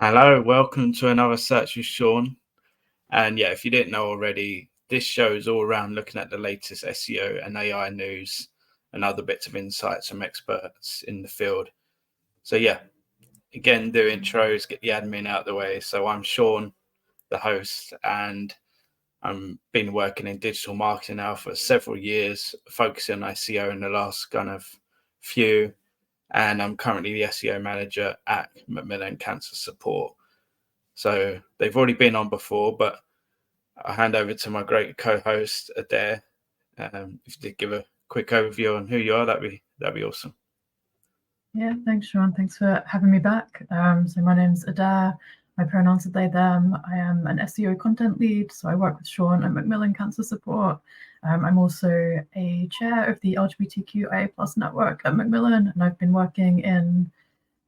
Hello, welcome to another Search with Sean. And yeah, if you didn't know already, this show is all around looking at the latest SEO and AI news and other bits of insights from experts in the field. So yeah, again, do intros, get the admin out of the way. So I'm Sean, the host, and I've been working in digital marketing now for several years, focusing on SEO in the last kind of few. And I'm currently the SEO manager at Macmillan Cancer Support. So they've already been on before, but I'll hand over to my great co-host Adair. If you could give a quick overview on who you are, that'd be awesome. Yeah, thanks, Sean. Thanks for having me back. So my name's Adair. My pronouns are they, them. I am an SEO content lead, so I work with Sean at Macmillan Cancer Support. I'm also a chair of the LGBTQIA+ network at Macmillan, and I've been working in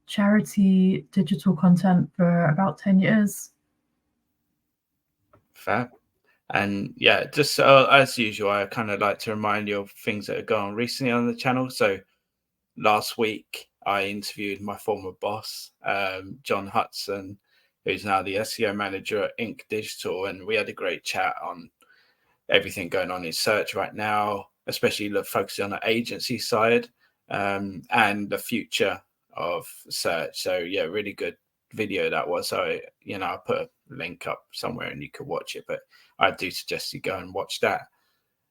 charity digital content for about 10 years. Fab. And yeah, just as usual, I kind of like to remind you of things that have gone on recently on the channel. So last week, I interviewed my former boss, John Hudson, who's now the SEO manager at Inc. Digital, and we had a great chat on everything going on in search right now, especially focusing on the agency side and the future of search. So yeah, really good video that was. So I put a link up somewhere and you could watch it, but I do suggest you go and watch that.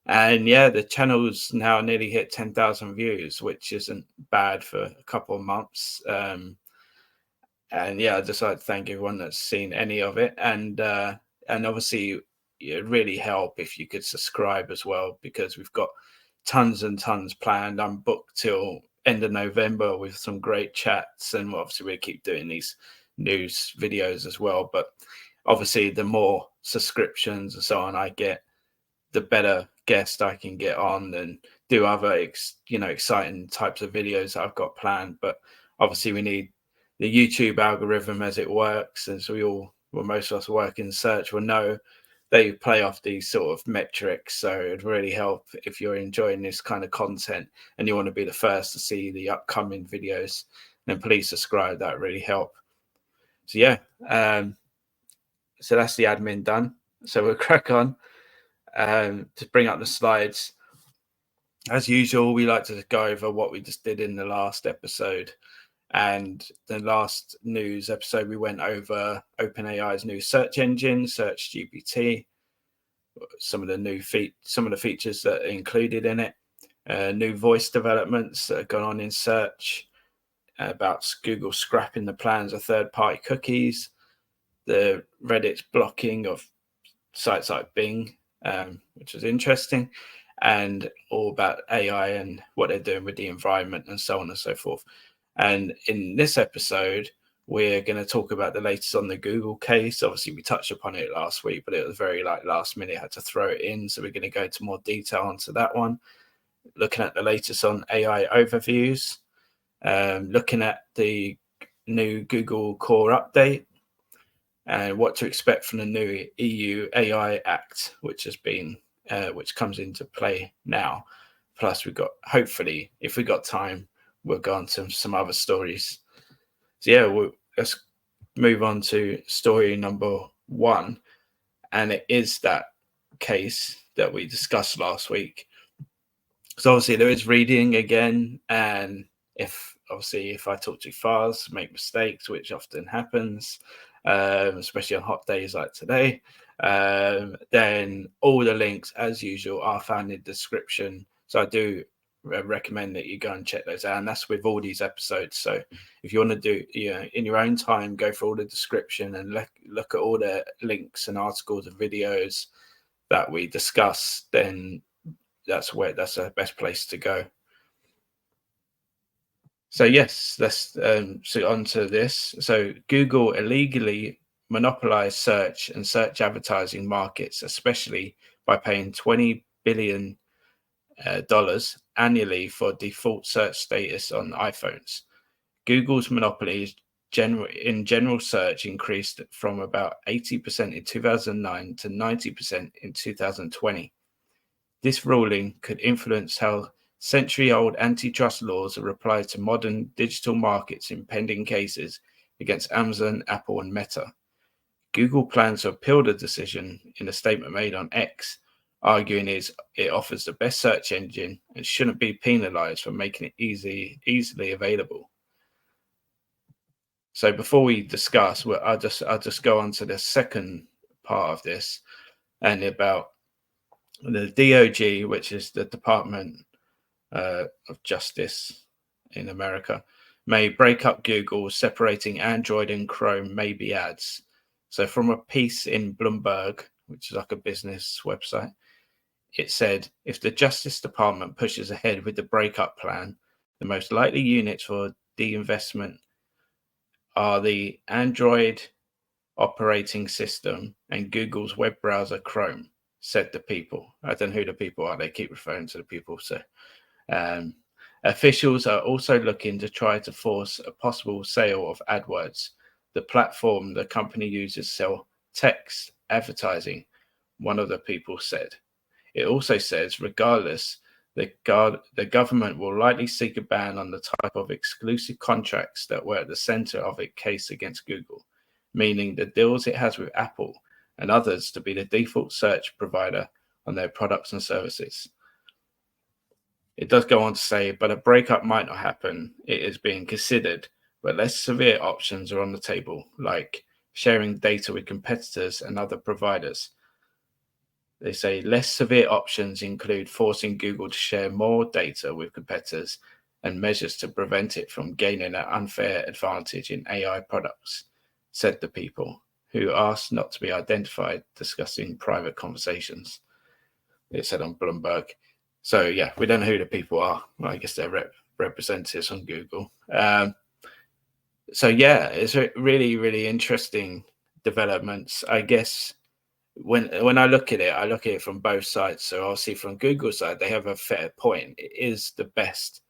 And yeah, the channel's now nearly hit 10,000 views, which isn't bad for a couple of months. And yeah, I'd just like to thank everyone that's seen any of it. And obviously, it'd really help if you could subscribe as well, because we've got tons and tons planned. I'm booked till end of November with some great chats, and obviously we keep doing these news videos as well. But obviously, the more subscriptions and so on I get, the better guest I can get on and do other exciting types of videos that I've got planned. But obviously we need the YouTube algorithm as it works, and so most of us work in search will know they play off these sort of metrics. So it'd really help if you're enjoying this kind of content and you want to be the first to see the upcoming videos, then please subscribe. That really help. So yeah, so that's the admin done. So we'll crack on. To bring up the slides. As usual, we like to go over what we just did in the last episode. And the last news episode, we went over OpenAI's new search engine, ChatGPT, some of the features that are included in it, new voice developments that have gone on in search, about Google scrapping the plans of third-party cookies, the Reddit's blocking of sites like Bing, which was interesting, and all about AI and what they're doing with the environment and so on and so forth. And in this episode, we're going to talk about the latest on the Google case. Obviously, we touched upon it last week, but it was very last minute, I had to throw it in. So we're going to go into more detail onto that one, looking at the latest on AI overviews, looking at the new Google Core update, and what to expect from the new EU AI Act, which comes into play now. Plus, we've got, hopefully, if we got time, we'll go on to some other stories. So yeah, let's move on to story number one, and it is that case that we discussed last week. So obviously there is reading again, and if I talk too fast, make mistakes, which often happens, especially on hot days like today, then all the links, as usual, are found in the description. So I do recommend that you go and check those out, and that's with all these episodes. So if you want to do, in your own time, go for all the description and look at all the links and articles and videos that we discuss, then that's the best place to go. So yes, let's so on to this. So Google illegally monopolized search and search advertising markets, especially by paying $20 billion annually for default search status on iPhones. Google's monopoly in general search increased from about 80% in 2009 to 90% in 2020. This ruling could influence how century-old antitrust laws are applied to modern digital markets in pending cases, against Amazon, Apple, and Meta. Google plans to appeal the decision in a statement made on X, arguing it offers the best search engine and shouldn't be penalized for making it easily available. So before we discuss, I'll just go on to the second part of this, and about the DOJ, which is the Department of Justice in America, may break up Google, separating Android and Chrome maybe ads. So from a piece in Bloomberg, which is like a business website, it said, if the Justice Department pushes ahead with the breakup plan, the most likely units for de-investment are the Android operating system and Google's web browser Chrome, said the people. I don't know who the people are. They keep referring to the people. So officials are also looking to try to force a possible sale of AdWords, the platform the company uses to sell text advertising, one of the people said. It also says, regardless, the government will likely seek a ban on the type of exclusive contracts that were at the center of its case against Google, meaning the deals it has with Apple and others to be the default search provider on their products and services. It does go on to say, but a breakup might not happen. It is being considered, but less severe options are on the table, like sharing data with competitors and other providers. They say less severe options include forcing Google to share more data with competitors and measures to prevent it from gaining an unfair advantage in AI products, said the people, who asked not to be identified, discussing private conversations. It said on Bloomberg. So yeah, we don't know who the people are. Well, I guess they're representatives on Google. So yeah, it's really, really interesting developments. I guess when I look at it from both sides. So obviously from Google's side, they have a fair point. It is the best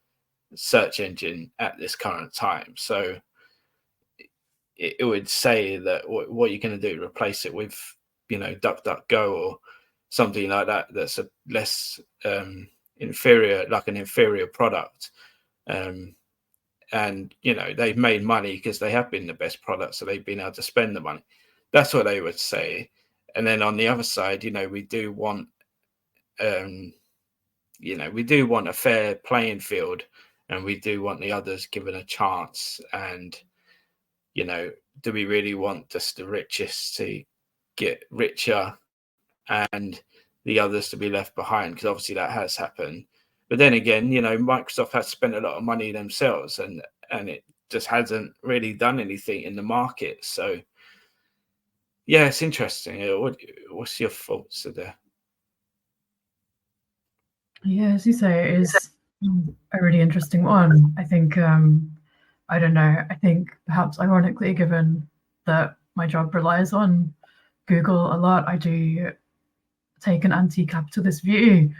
search engine at this current time. So it would say that what you're going to do, replace it with, DuckDuckGo or something like that. That's a less inferior, like an inferior product. And they've made money because they have been the best product, so they've been able to spend the money. That's what they would say. And then on the other side, we do want, we do want a fair playing field, and we do want the others given a chance. And, do we really want just the richest to get richer and the others to be left behind? Because obviously that has happened. But then again, Microsoft has spent a lot of money themselves, and it just hasn't really done anything in the market. So, yeah, it's interesting. What's your thoughts there? Yeah, as you say, it is a really interesting one. I think, I don't know, I think perhaps ironically, given that my job relies on Google a lot, I do take an anti-capitalist view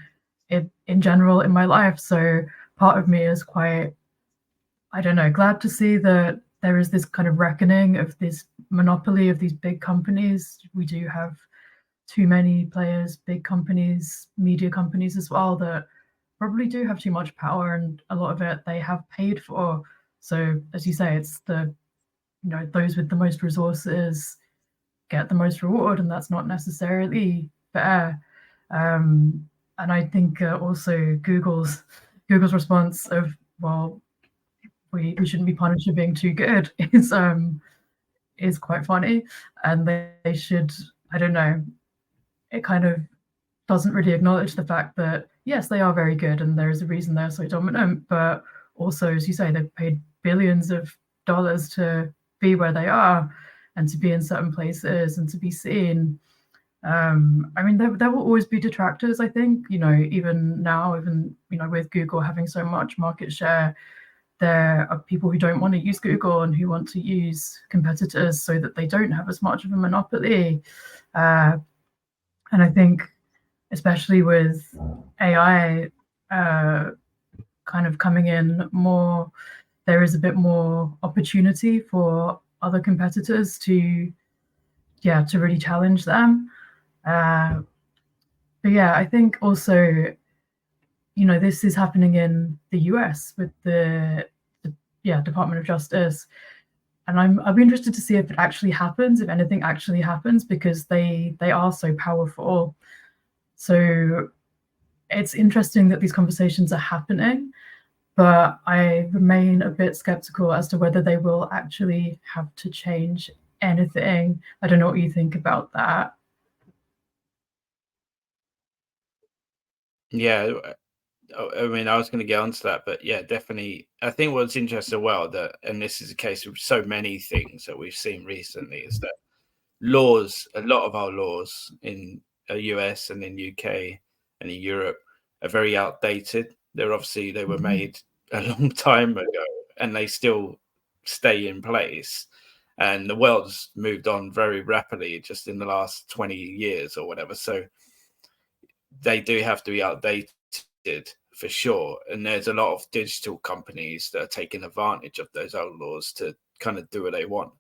in general in my life. So part of me is quite, I don't know, glad to see that there is this kind of reckoning of this monopoly of these big companies. We do have too many players, big companies, media companies as well, that probably do have too much power, and a lot of it they have paid for. So as you say, it's those with the most resources get the most reward, and that's not necessarily fair. And I think also Google's response of, well, we shouldn't be punished for being too good is quite funny, and they should, I don't know, it kind of doesn't really acknowledge the fact that yes, they are very good and there is a reason they're so dominant, but also, as you say, they've paid billions of dollars to be where they are and to be in certain places and to be seen. I mean, there will always be detractors, I think, even now, even, with Google having so much market share, there are people who don't want to use Google and who want to use competitors so that they don't have as much of a monopoly. And I think, especially with AI kind of coming in more, there is a bit more opportunity for other competitors to really challenge them. But yeah, I think also, this is happening in the US with the Department of Justice. And I'll be interested to see if it actually happens, if anything actually happens, because they are so powerful. So it's interesting that these conversations are happening, but I remain a bit skeptical as to whether they will actually have to change anything. I don't know what you think about that. Yeah, I mean, I was going to get onto that, but yeah, definitely. I think what's interesting, well, that, and this is the case with so many things that we've seen recently, is that laws, a lot of our laws in the US and in UK and in Europe are very outdated. They were made a long time ago, and they still stay in place. And the world's moved on very rapidly just in the last 20 years or whatever. So they do have to be outdated for sure. And there's a lot of digital companies that are taking advantage of those old laws to kind of do what they want.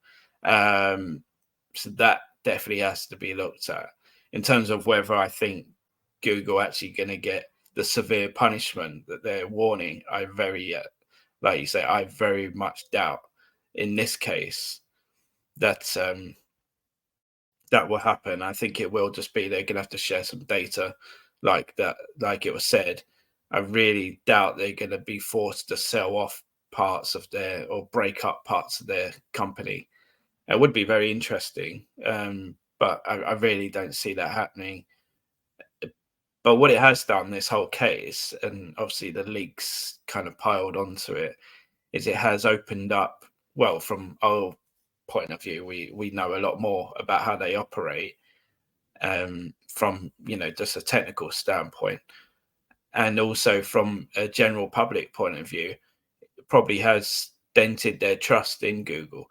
So that definitely has to be looked at. In terms of whether I think Google actually going to get the severe punishment that they're warning, like you say, I very much doubt in this case that that will happen. I think it will just be they're going to have to share some data like that, like it was said. I really doubt they're going to be forced to sell off parts of their or break up parts of their company. It would be very interesting, but I really don't see that happening. But what it has done, this whole case, and obviously the leaks kind of piled onto it, is it has opened up, well, from our point of view, we know a lot more about how they operate, from just a technical standpoint, and also from a general public point of view, it probably has dented their trust in Google.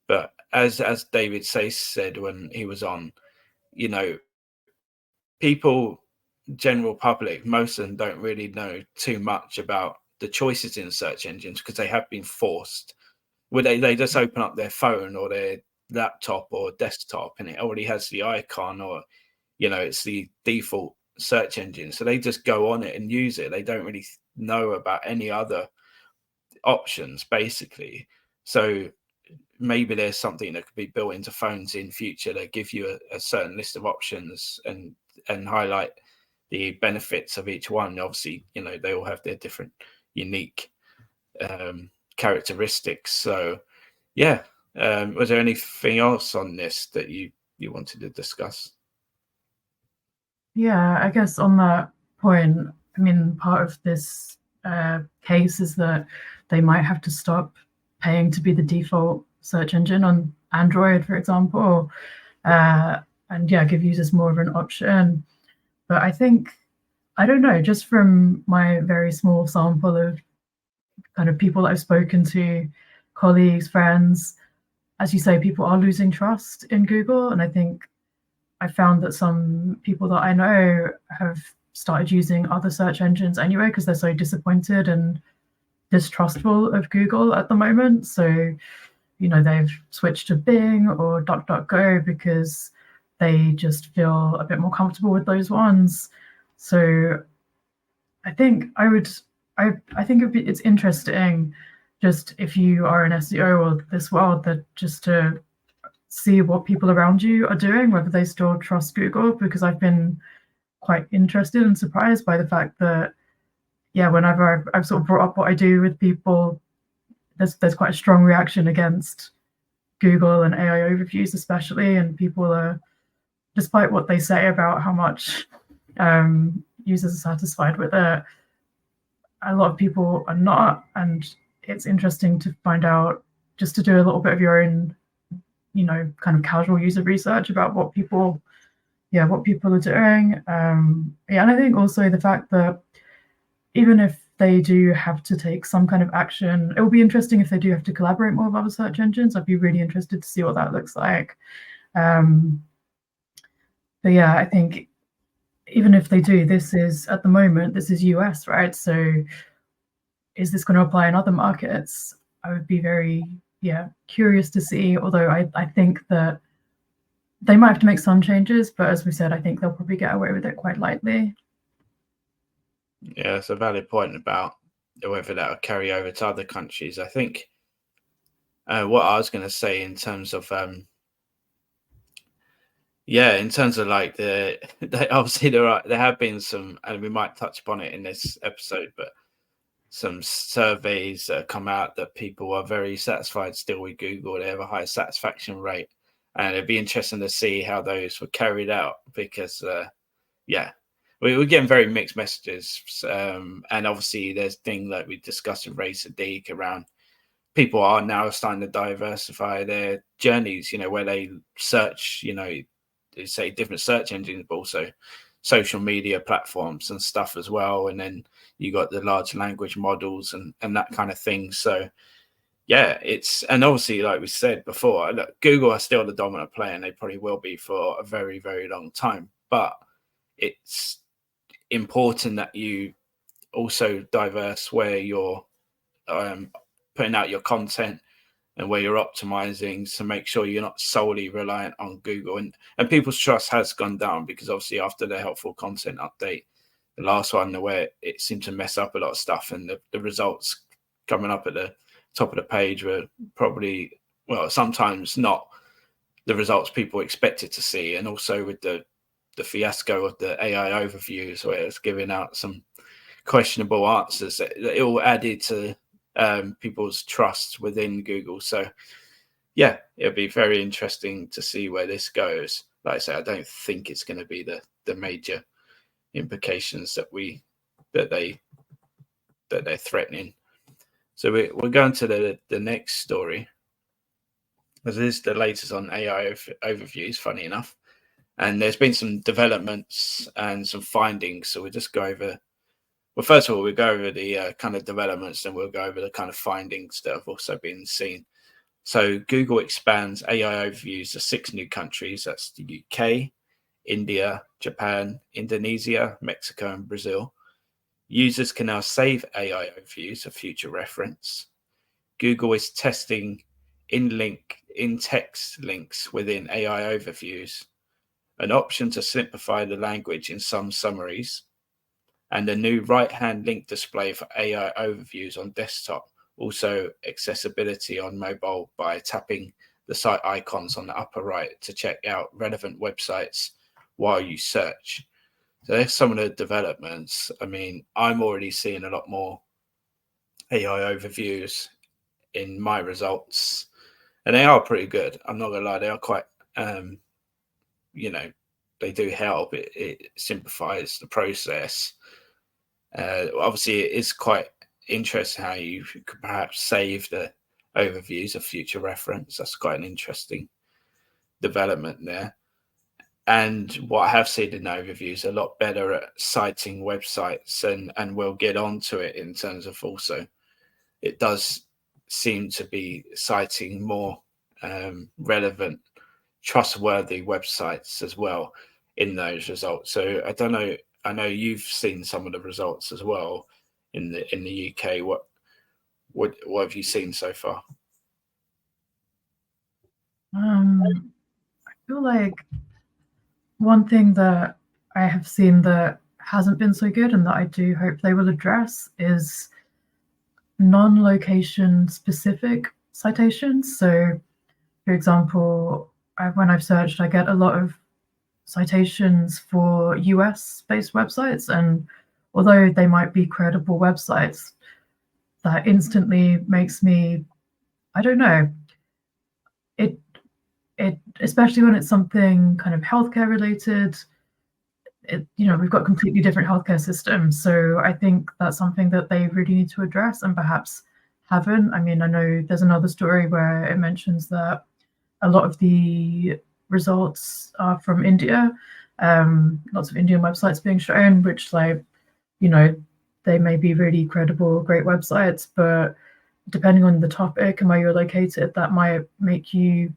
But as David Sayce said when he was on, you know, people, general public, most of them don't really know too much about the choices in search engines because they have been forced. Where they just open up their phone or their laptop or desktop and it already has the icon, or it's the default search engine, so they just go on it and use it. They don't really know about any other options basically. So maybe there's something that could be built into phones in future that give you a certain list of options and highlight the benefits of each one. Obviously, they all have their different unique characteristics. So yeah, was there anything else on this that you wanted to discuss? Yeah, I guess on that point, I mean, part of this case is that they might have to stop paying to be the default search engine on Android, for example, and yeah, give users more of an option. But I think, I don't know, just from my very small sample of kind of people that I've spoken to, colleagues, friends, as you say, people are losing trust in Google. And I think I found that some people that I know have started using other search engines anyway because they're so disappointed and distrustful of Google at the moment. So, they've switched to Bing or DuckDuckGo because they just feel a bit more comfortable with those ones. So I think I think it's interesting, just if you are an SEO or this world, that just to see what people around you are doing, whether they still trust Google, because I've been quite interested and surprised by the fact that, yeah, whenever I've sort of brought up what I do with people, there's quite a strong reaction against Google and AI overviews especially, and people are, despite what they say about how much users are satisfied with it, a lot of people are not. And it's interesting to find out, just to do a little bit of your own, kind of casual user research about what people are doing. Yeah, and I think also the fact that even if they do have to take some kind of action, it will be interesting if they do have to collaborate more with other search engines. I'd be really interested to see what that looks like. But yeah, I think even if they do, this is, at the moment, this is US, right? So is this going to apply in other markets? I would be very, curious to see, although I think that they might have to make some changes, but as we said, I think they'll probably get away with it quite lightly. Yeah, it's a valid point about whether that will carry over to other countries. I think What I was going to say in terms of in terms of like obviously there have been some, and we might touch upon it in this episode, but some surveys that come out that people are very satisfied still with Google. They have a high satisfaction rate, and it'd be interesting to see how those were carried out because we're getting very mixed messages, and obviously there's things like we discussed with Ray Sadiq around people are now starting to diversify their journeys, where they search, they say different search engines, but also social media platforms and stuff as well. And then you got the large language models and that kind of thing. So and obviously, like we said before, look, Google are still the dominant player and they probably will be for a very, very long time. But it's important that you also diverse where you're putting out your content and where you're optimizing to make sure you're not solely reliant on Google. And people's trust has gone down because obviously after the helpful content update, the last one where it seemed to mess up a lot of stuff, and the results coming up at the top of the page were probably, well, sometimes not the results people expected to see. And also with the fiasco of the AI overviews where it's giving out some questionable answers, it all added to people's trust within Google. So it'll be very interesting to see where this goes. Like I say, I don't think it's going to be the major implications that they're threatening. So we're going to the next story. This is the latest on AI overviews, funny enough. And there's been some developments and some findings. So we'll just go over. Well, first of all, we'll go over the kind of developments, and we'll go over the kind of findings that have also been seen. So Google expands AI overviews to 6 new countries. That's the UK, India, Japan, Indonesia, Mexico, and Brazil. Users can now save AI overviews for future reference. Google is testing in-text links within AI overviews, an option to simplify the language in some summaries, and a new right-hand link display for AI overviews on desktop. Also accessibility on mobile by tapping the site icons on the upper right to check out relevant websites while you search. So there's some of the developments. I mean, I'm already seeing a lot more AI overviews in my results, and they are pretty good. I'm not gonna lie, they are quite, they do help. It simplifies the process. Obviously, it is quite interesting how you could perhaps save the overviews of future reference. That's quite an interesting development there. And what I have seen in overviews, a lot better at citing websites, and we'll get onto it in terms of also, it does seem to be citing more relevant, trustworthy websites as well in those results. So I don't know. I know you've seen some of the results as well in the UK. What have you seen so far? I feel like one thing that I have seen that hasn't been so good and that I do hope they will address is non-location specific citations. So, for example, when I've searched, I get a lot of citations for US-based websites, and although they might be credible websites, that instantly makes me, I don't know, it especially when it's something kind of healthcare related. We've got completely different healthcare systems, so I think that's something that they really need to address and perhaps haven't. I mean, I know there's another story where it mentions that a lot of the results are from India, lots of Indian websites being shown, which they may be really credible, great websites, but depending on the topic and where you're located, that might make you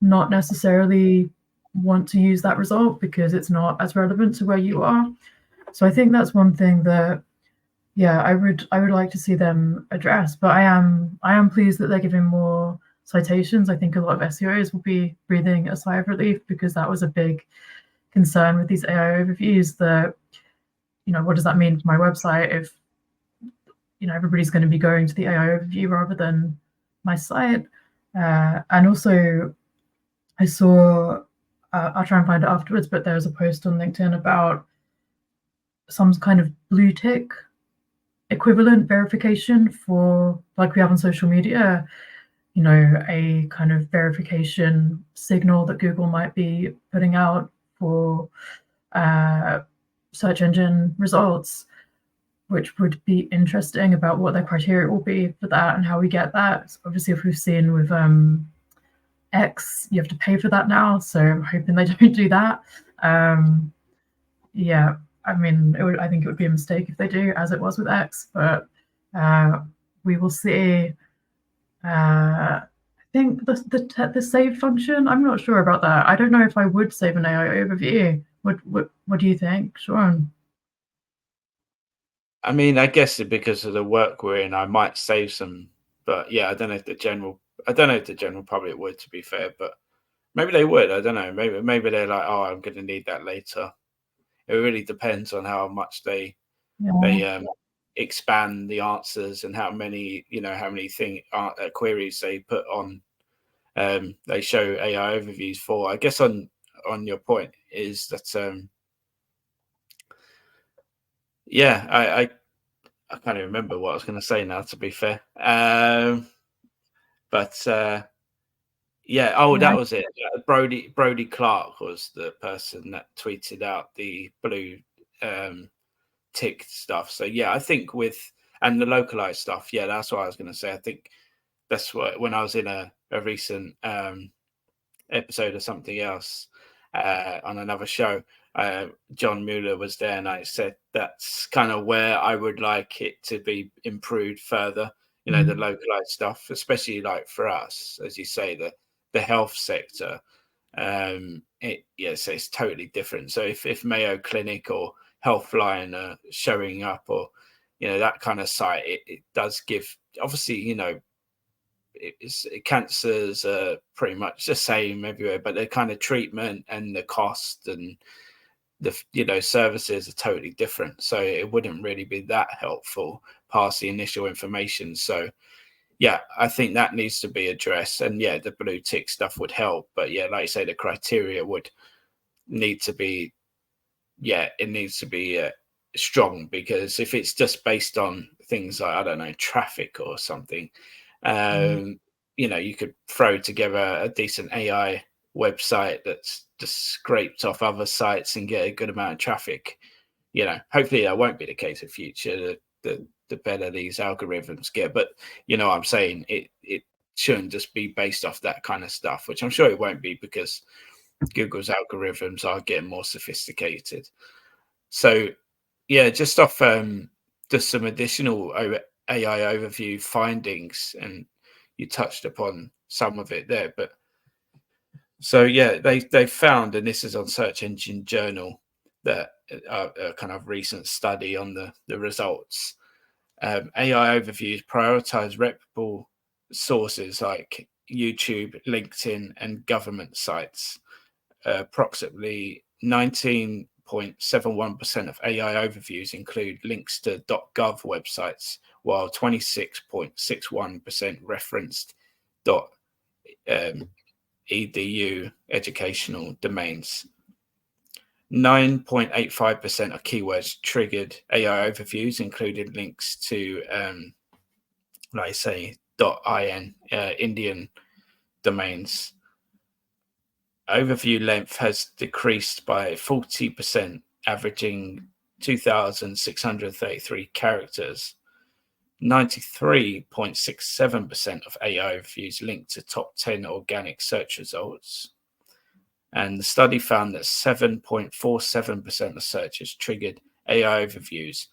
not necessarily want to use that result because it's not as relevant to where you are. So I think that's one thing that, I would like to see them address. But I am pleased that they're giving more citations. I think a lot of SEOs will be breathing a sigh of relief because that was a big concern with these AI overviews. That what does that mean for my website if everybody's going to be going to the AI overview rather than my site. And also I saw, I'll try and find it afterwards, but there was a post on LinkedIn about some kind of blue tick equivalent verification for, like we have on social media, you know, a kind of verification signal that Google might be putting out for search engine results, which would be interesting about what their criteria will be for that and how we get that. So obviously, if we've seen with X, you have to pay for that now, so I'm hoping they don't do that. Yeah, I mean, I think it would be a mistake if they do, as it was with X, but we will see. I think the save function, I'm not sure about that. I don't know if I would save an AI overview. What do you think, Sean? I mean, I guess because of the work we're in, I might save some, but yeah, I don't know if the general public would, to be fair, but maybe they would. I don't know. Maybe they're like, oh, I'm going to need that later. It really depends on how much they Yeah. expand the answers and how many queries they put on. They show AI overviews for. I guess on your point is that yeah, I can't even remember what I was going to say now, to be fair. But yeah, that was it. Brody Clark was the person that tweeted out the blue tick stuff. So yeah, I think and the localized stuff, yeah, that's what I was going to say. I think that's what, when I was in a recent episode of something else on another show, John Mueller was there, and I said that's kind of where I would like it to be improved further. You know, the localized stuff, especially like for us, as you say, the health sector. So it's totally different. So if Mayo Clinic or Healthline are showing up, or that kind of site, it does give, obviously, cancers are pretty much the same everywhere, but the kind of treatment and the cost and the services are totally different. So it wouldn't really be that helpful past the initial information. So yeah, I think that needs to be addressed. And yeah, the blue tick stuff would help. But yeah, like you say, the criteria would need to be, it needs to be strong, because if it's just based on things like, I don't know, traffic or something, you could throw together a decent AI website that's just scraped off other sites and get a good amount of traffic. Hopefully that won't be the case in future. The better these algorithms get, but what I'm saying, it shouldn't just be based off that kind of stuff, which I'm sure it won't be, because Google's algorithms are getting more sophisticated. So yeah, just off just some additional AI overview findings, and you touched upon some of it there, but so yeah, they found, and this is on Search Engine Journal, that a kind of recent study on the results. AI overviews prioritize reputable sources like YouTube, LinkedIn, and government sites. Approximately 19.71% of AI overviews include links to .gov websites, while 26.61% referenced .edu educational domains. 9.85% of keywords triggered AI overviews included links to, like I say, .in Indian domains. Overview length has decreased by 40%, averaging 2,633 characters. 93.67% of AI overviews linked to top 10 organic search results. And the study found that 7.47% of searches triggered AI overviews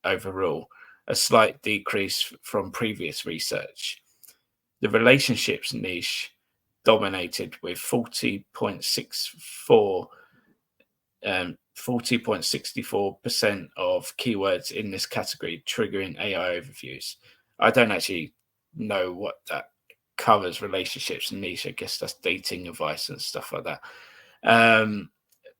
overall, a slight decrease from previous research. The relationships niche dominated with 40.64% of keywords in this category triggering AI overviews. I don't actually know what that covers, relationships and niche. I guess that's dating advice and stuff like that.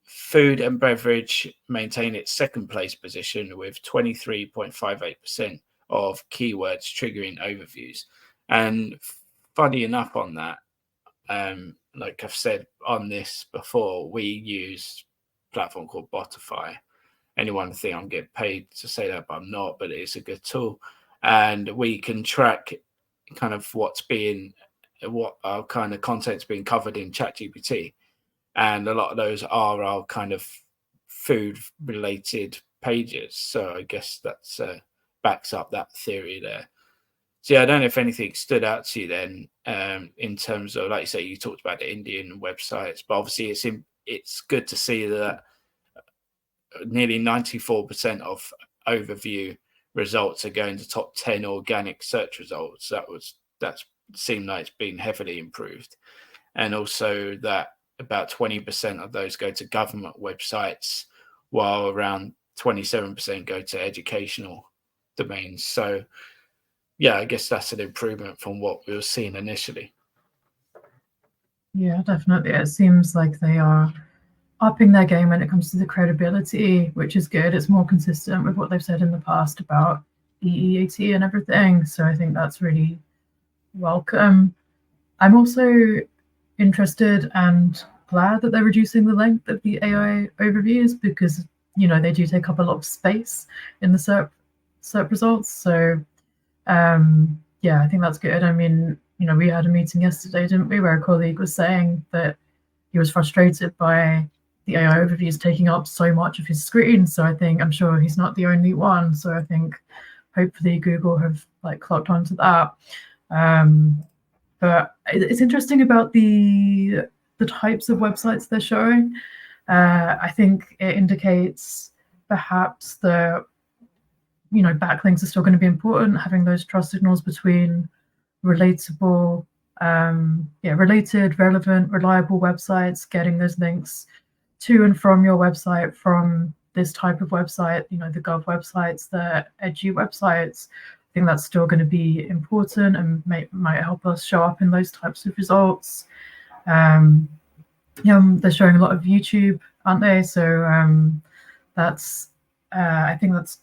Food and beverage maintain its second place position with 23.58% of keywords triggering overviews. And funny enough on that, like I've said on this before, we use a platform called Botify. Anyone think I'm getting paid to say that, but I'm not, but it's a good tool. And we can track kind of what our kind of content's being covered in ChatGPT. And a lot of those are our kind of food related pages. So I guess that's backs up that theory there. So yeah, I don't know if anything stood out to you then, in terms of, like you say, you talked about the Indian websites, but obviously it's good to see that nearly 94% of overview results are going to top 10 organic search results. That seemed like it's been heavily improved, and also that about 20% of those go to government websites, while around 27% go to educational domains. So yeah, I guess that's an improvement from what we were seeing initially. Yeah, definitely. It seems like they are upping their game when it comes to the credibility, which is good. It's more consistent with what they've said in the past about EEAT and everything. So I think that's really welcome. I'm also interested and glad that they're reducing the length of the AI overviews, because they do take up a lot of space in the SERP results. So yeah, I think that's good. I mean, we had a meeting yesterday, didn't we, where a colleague was saying that he was frustrated by the AI overviews taking up so much of his screen. So I'm sure he's not the only one. So I think hopefully Google have clocked onto that. But it's interesting about the types of websites they're showing. I think it indicates perhaps that backlinks are still going to be important, having those trust signals between relatable, related, relevant, reliable websites, getting those links to and from your website from this type of website, the gov websites, the edu websites. I think that's still going to be important and might help us show up in those types of results. They're showing a lot of YouTube, aren't they? So that's I think that's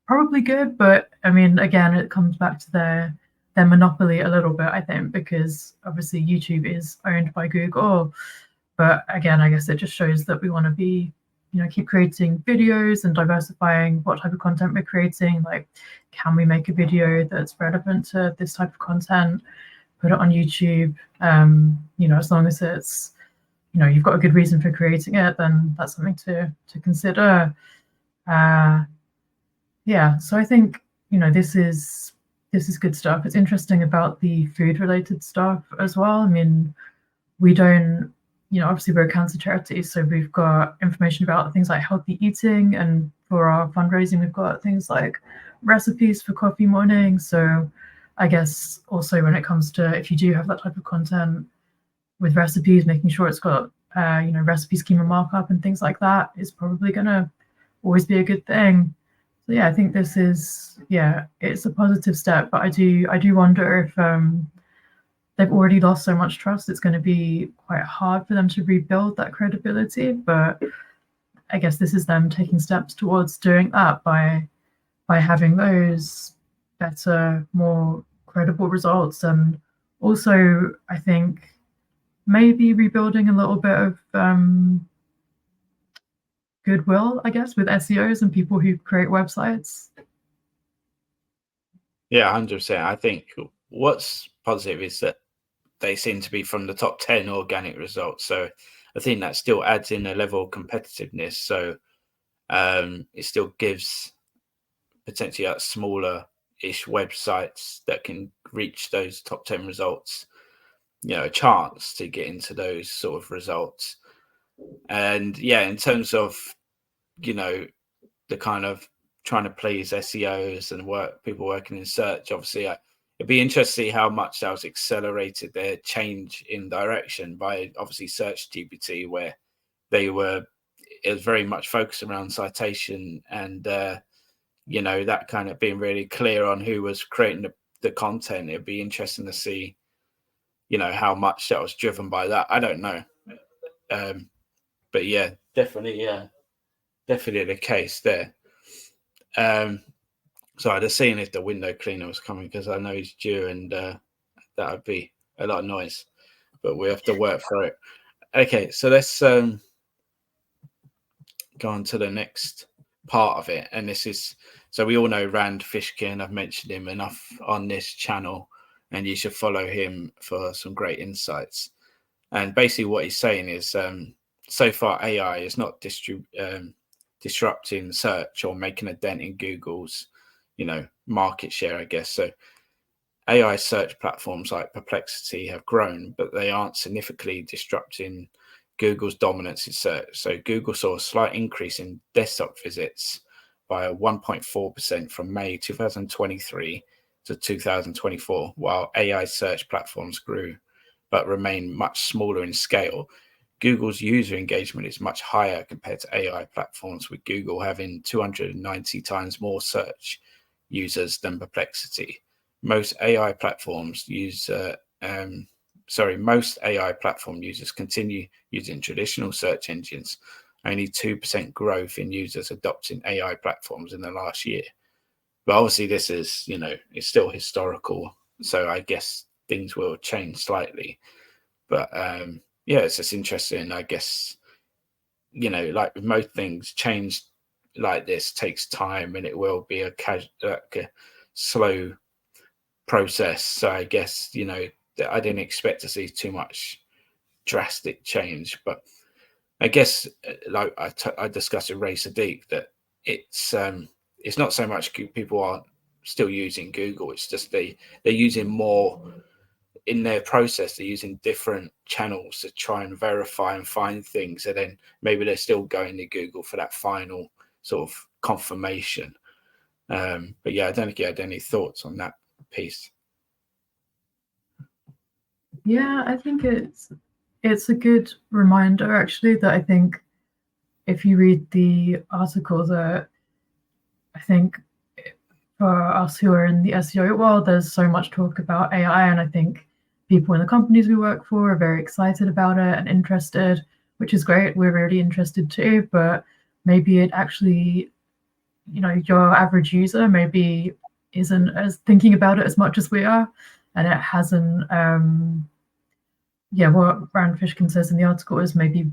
probably good, but I mean, again, it comes back to their monopoly a little bit, I think, because obviously YouTube is owned by Google. But again, I guess it just shows that we want to be, keep creating videos and diversifying what type of content we're creating. Like, can we make a video that's relevant to this type of content, put it on YouTube? As long as it's, you've got a good reason for creating it, then that's something to consider. Yeah, so I think this is good stuff. It's interesting about the food related stuff as well. I mean, we don't, obviously we're a cancer charity, so we've got information about things like healthy eating, and for our fundraising we've got things like recipes for coffee morning. So I guess also when it comes to, if you do have that type of content with recipes, making sure it's got recipe schema markup and things like that is probably going to always be a good thing. So yeah, I think this is, it's a positive step, but I do wonder if they've already lost so much trust, it's going to be quite hard for them to rebuild that credibility. But I guess this is them taking steps towards doing that by having those better, more credible results, and also I think maybe rebuilding a little bit of goodwill, I guess, with SEOs and people who create websites. Yeah, 100%. I think what's positive is that they seem to be from the top 10 organic results. So I think that still adds in a level of competitiveness. So it still gives potentially smaller-ish websites that can reach those top 10 results, a chance to get into those sort of results. And yeah, in terms of, the kind of trying to please SEOs and people working in search, obviously it'd be interesting to see how much that was accelerated their change in direction by obviously Search GPT, where it was very much focused around citation and that kind of being really clear on who was creating the content. It'd be interesting to see how much that was driven by that. I don't know, but yeah, definitely the case there. So I'd have seen if the window cleaner was coming, because I know he's due, and that would be a lot of noise. But we have to work through it. Okay, so let's go on to the next part of it. And this is, so we all know Rand Fishkin. I've mentioned him enough on this channel, and you should follow him for some great insights. And basically what he's saying is, so far AI is not disrupting search or making a dent in Google's, market share, I guess. So AI search platforms like Perplexity have grown, but they aren't significantly disrupting Google's dominance in search. So Google saw a slight increase in desktop visits by 1.4% from May 2023 to 2024, while AI search platforms grew but remain much smaller in scale. Google's user engagement is much higher compared to AI platforms, with Google having 290 times more search users than Perplexity. Most AI platform users continue using traditional search engines. Only 2% growth in users adopting AI platforms in the last year. But obviously this is, it's still historical. So I guess things will change slightly. But it's just interesting. I guess, like with most things, change like this takes time, and it will be a slow process. So I guess, I didn't expect to see too much drastic change. But I guess, like I discussed with Ray Sadiq, that it's not so much people are still using Google. It's just they're using more in their process. They're using different channels to try and verify and find things, and then maybe they're still going to Google for that final sort of confirmation. But yeah, I don't think you had any thoughts on that piece. Yeah, I think it's a good reminder, actually, that I think if you read the article, that I think for us who are in the SEO world, there's so much talk about AI, and I think people in the companies we work for are very excited about it and interested, which is great. We're really interested too, but maybe it actually, your average user maybe isn't as thinking about it as much as we are, and it hasn't. What Rand Fishkin says in the article is maybe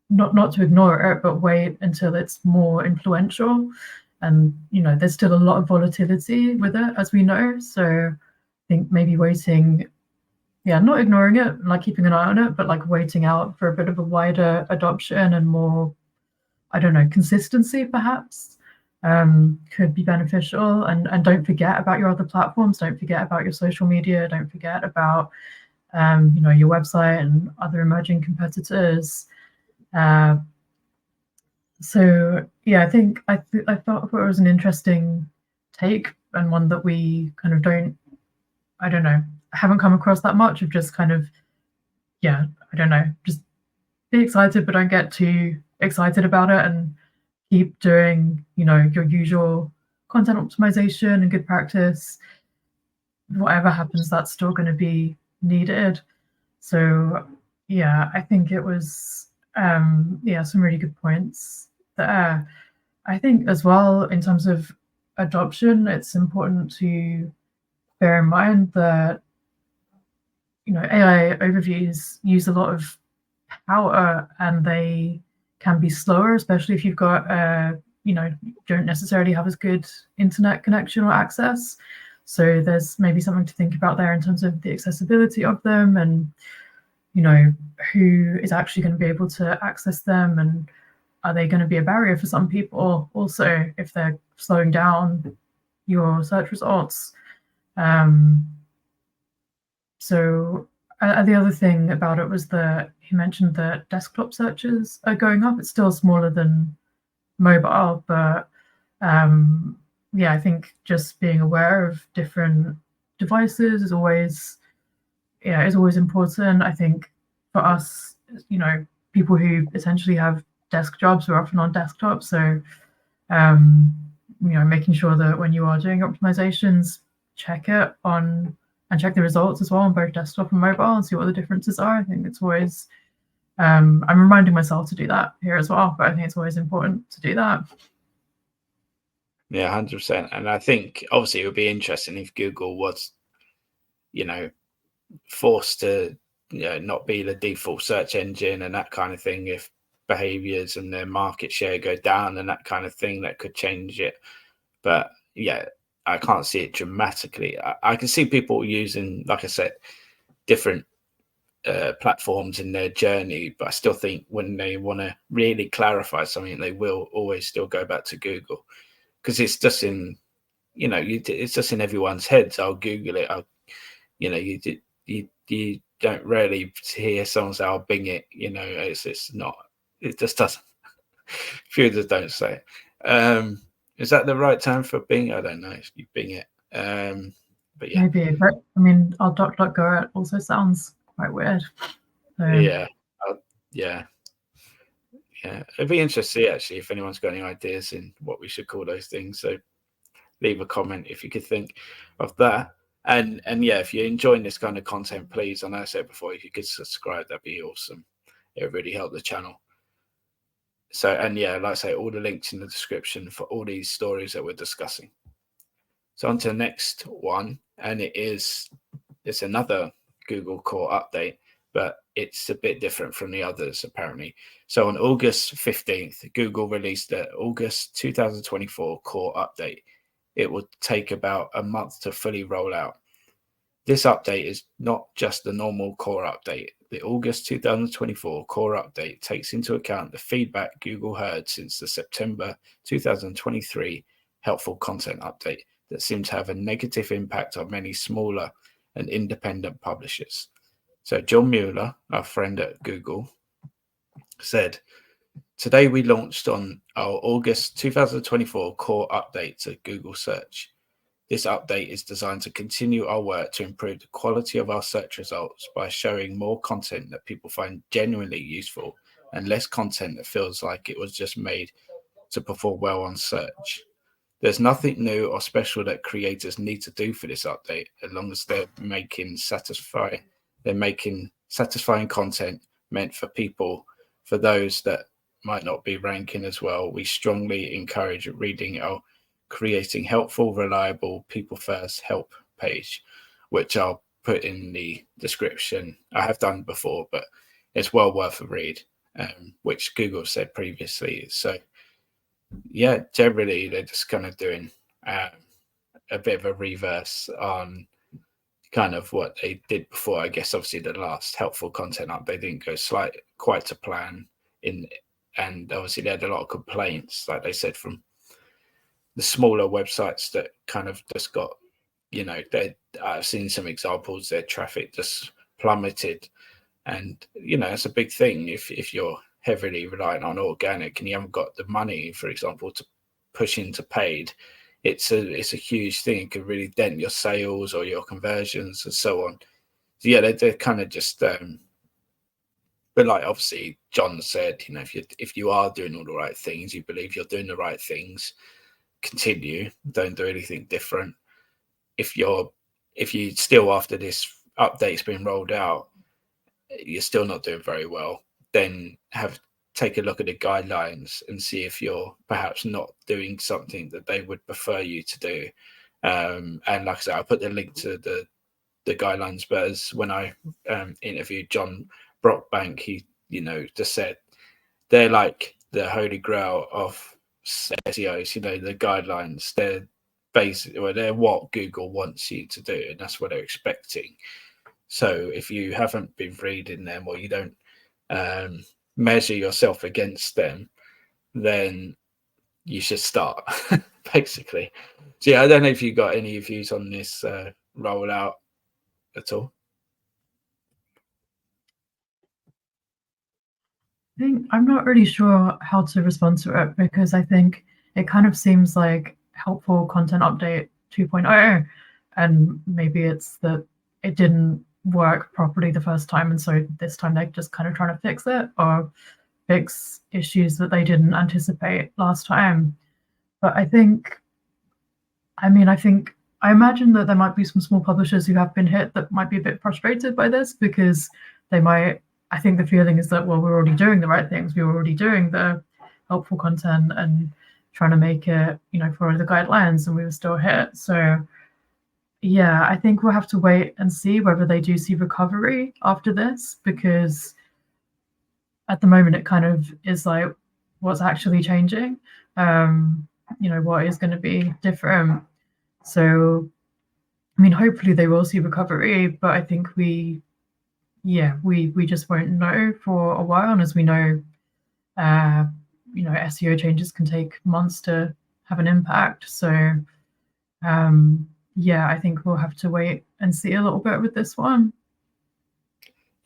not to ignore it, but wait until it's more influential. And there's still a lot of volatility with it, as we know. So I think maybe waiting, not ignoring it, like keeping an eye on it, but like waiting out for a bit of a wider adoption and more, I don't know, consistency perhaps, could be beneficial. And don't forget about your other platforms. Don't forget about your social media. Don't forget about your website and other emerging competitors. So yeah, I think I thought it was an interesting take, and one that we kind of haven't come across that much, of just kind of, just be excited, but don't get too excited about it, and keep doing, your usual content optimization and good practice. Whatever happens, that's still going to be needed. So yeah, I think it was some really good points there. I think as well, in terms of adoption, it's important to bear in mind that AI overviews use a lot of power, and they can be slower, especially if you've got don't necessarily have as good internet connection or access. So there's maybe something to think about there in terms of the accessibility of them, and who is actually going to be able to access them, and are they going to be a barrier for some people also if they're slowing down your search results. So the other thing about it was that he mentioned that desktop searches are going up. It's still smaller than mobile, but I think just being aware of different devices is always important. I think for us, people who essentially have desk jobs are often on desktops. So, making sure that when you are doing optimizations, check it on and check the results as well on both desktop and mobile, and see what the differences are. I think it's always, I'm reminding myself to do that here as well, but I think it's always important to do that. Yeah, 100%. And I think obviously it would be interesting if Google was, forced to, not be the default search engine and that kind of thing. If behaviors and their market share go down and that kind of thing, that could change it. But yeah, I can't see it dramatically. I can see people using, like I said, different platforms in their journey, but I still think when they want to really clarify something, they will always still go back to Google, because it's just in, it's just in everyone's heads. I'll Google it. You don't really hear someone say, "I'll Bing it." It's not. It just doesn't. Few just don't say it. Is that the right term for Bing? I don't know. If you Bing it. But yeah. Maybe, but I mean, our DuckDuckGo also sounds quite weird. So, Yeah. Yeah. It'd be interesting actually if anyone's got any ideas in what we should call those things. So leave a comment if you could think of that. And yeah, if you're enjoying this kind of content, please, I know I said before, if you could subscribe, that'd be awesome. It would really help the channel. So, and yeah, like I say, all the links in the description for all these stories that we're discussing. So on to the next one, and it's another Google Core update, but it's a bit different from the others apparently. So on August 15th, Google released the August 2024 Core update. It will take about a month to fully roll out. This update is not just the normal Core update. The August 2024 Core update takes into account the feedback Google heard since the September 2023 helpful content update that seemed to have a negative impact on many smaller and independent publishers. So John Mueller, our friend at Google, said, "Today we launched on our August 2024 Core update to Google Search. This update is designed to continue our work to improve the quality of our search results by showing more content that people find genuinely useful and less content that feels like it was just made to perform well on search. There's nothing new or special that creators need to do for this update, as long as they're making satisfying content meant for people. For those that might not be ranking as well, we strongly encourage reading our creating helpful, reliable, people first help page," which I'll put in the description. I have done before, but it's well worth a read, which Google said previously. So yeah, generally they're just kind of doing a bit of a reverse on kind of what they did before. I guess obviously the last helpful content update didn't go quite to plan and obviously they had a lot of complaints, like they said, from the smaller websites that kind of just got, I've seen some examples, their traffic just plummeted. And, it's a big thing if you're heavily reliant on organic and you haven't got the money, for example, to push into paid. It's a huge thing. It could really dent your sales or your conversions and so on. So yeah, they're kind of just, but like obviously John said, if you are doing all the right things, you believe you're doing the right things, continue, don't do anything different. If you still, after this update's been rolled out, you're still not doing very well, then take a look at the guidelines and see if you're perhaps not doing something that they would prefer you to do. And like I said, I'll put the link to the guidelines, but as when I interviewed John Brockbank, he just said they're like the holy grail of SEOs. The guidelines, they're they're what Google wants you to do, and that's what they're expecting. So if you haven't been reading them or you don't measure yourself against them, then you should start, basically. So yeah, I don't know if you got any views on this rollout at all. I think I'm not really sure how to respond to it, because I think it kind of seems like helpful content update 2.0, and maybe it's that it didn't work properly the first time, and so this time they're just kind of trying to fix it or fix issues that they didn't anticipate last time. But I imagine that there might be some small publishers who have been hit that might be a bit frustrated by this, because I think the feeling is that, well, we're already doing the right things. We're already doing the helpful content, and trying to make it, follow the guidelines, and we were still hit. So yeah, I think we'll have to wait and see whether they do see recovery after this, because at the moment it kind of is like, what's actually changing? What is going to be different? So, I mean, hopefully they will see recovery, but I think we just won't know for a while. And as we know, SEO changes can take months to have an impact. So, I think we'll have to wait and see a little bit with this one.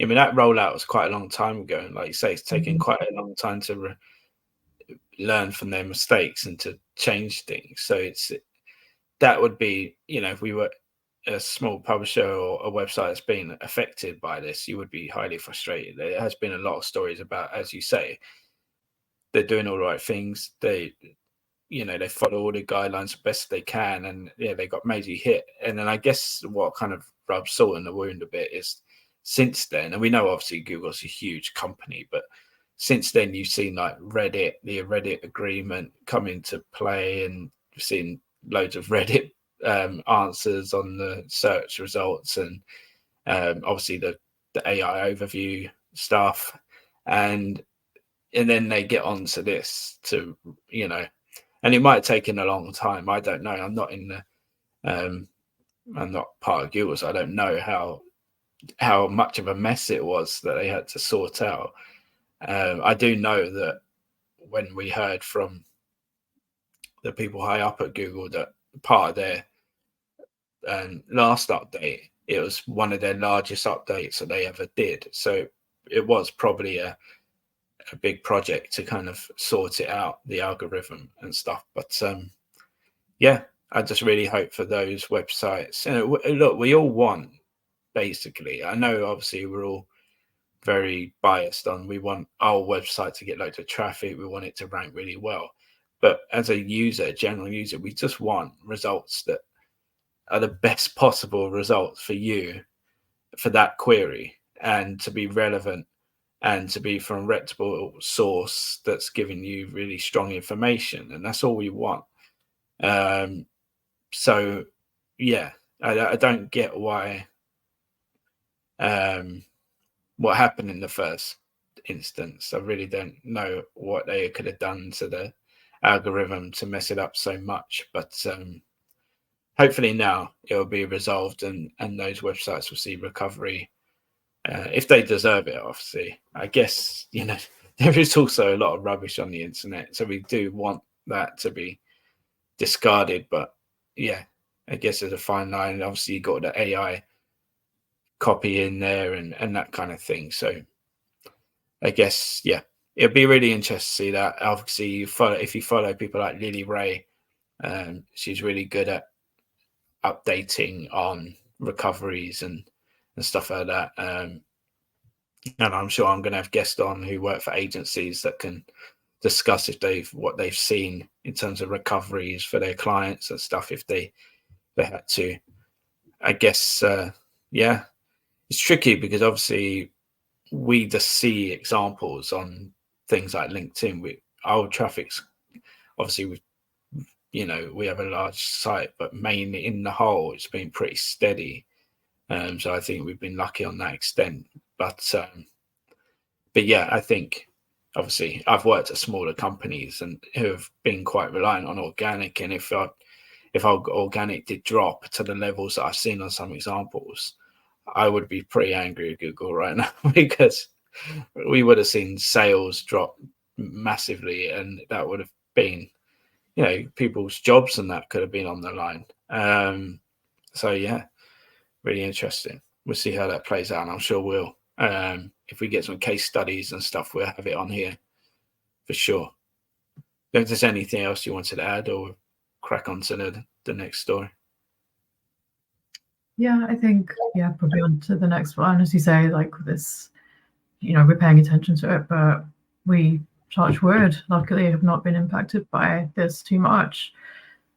I mean, that rollout was quite a long time ago, and like you say, it's taken quite a long time to learn from their mistakes and to change things. So that would be, if we were a small publisher or a website that's been affected by this, you would be highly frustrated. There has been a lot of stories about, as you say, they're doing all the right things. They follow all the guidelines the best they can, and they got major hit. And then I guess what kind of rubs salt in the wound a bit is since then, and we know obviously Google's a huge company, but since then you've seen like the Reddit agreement come into play, and you've seen loads of Reddit answers on the search results, and obviously the AI overview stuff, and then they get onto this to and it might have taken a long time. I don't know. I'm not in the I'm not part of Google, so I don't know how much of a mess it was that they had to sort out. I do know that when we heard from the people high up at Google that part of their last update, it was one of their largest updates that they ever did. So it was probably a big project to kind of sort it out, the algorithm and stuff. But I just really hope for those websites. Look, we all want, basically, I know obviously we're all very biased on, we want our website to get loads of traffic, we want it to rank really well. But as a general user, we just want results that are the best possible results for you for that query, and to be relevant, and to be from a reputable source that's giving you really strong information. And that's all we want. So yeah, I don't get why what happened in the first instance. I really don't know what they could have done to the algorithm to mess it up so much. But hopefully now it will be resolved, and those websites will see recovery if they deserve it. Obviously, I guess there is also a lot of rubbish on the internet, so we do want that to be discarded. But yeah, I guess there's a fine line. Obviously, you got the AI copy in there and that kind of thing. So I guess it'll be really interesting to see that. Obviously, if you follow people like Lily Ray, she's really good at updating on recoveries and stuff like that. And I'm sure I'm going to have guests on who work for agencies that can discuss what they've seen in terms of recoveries for their clients and stuff, if they had to. I guess it's tricky because obviously we just see examples on things like LinkedIn. Our traffic's obviously we have a large site, but mainly in the whole it's been pretty steady. So I think we've been lucky on that extent. But yeah, I think obviously I've worked at smaller companies and who have been quite reliant on organic, and if our organic did drop to the levels that I've seen on some examples, I would be pretty angry at Google right now because we would have seen sales drop massively, and that would have been, people's jobs and that could have been on the line. So yeah, really interesting. We'll see how that plays out, and I'm sure we'll. If we get some case studies and stuff, we'll have it on here for sure. If there's anything else you wanted to add, or crack on to the next story. Yeah, I think probably on to the next one. As you say, like this, we're paying attention to it, but we, touch wood, luckily have not been impacted by this too much.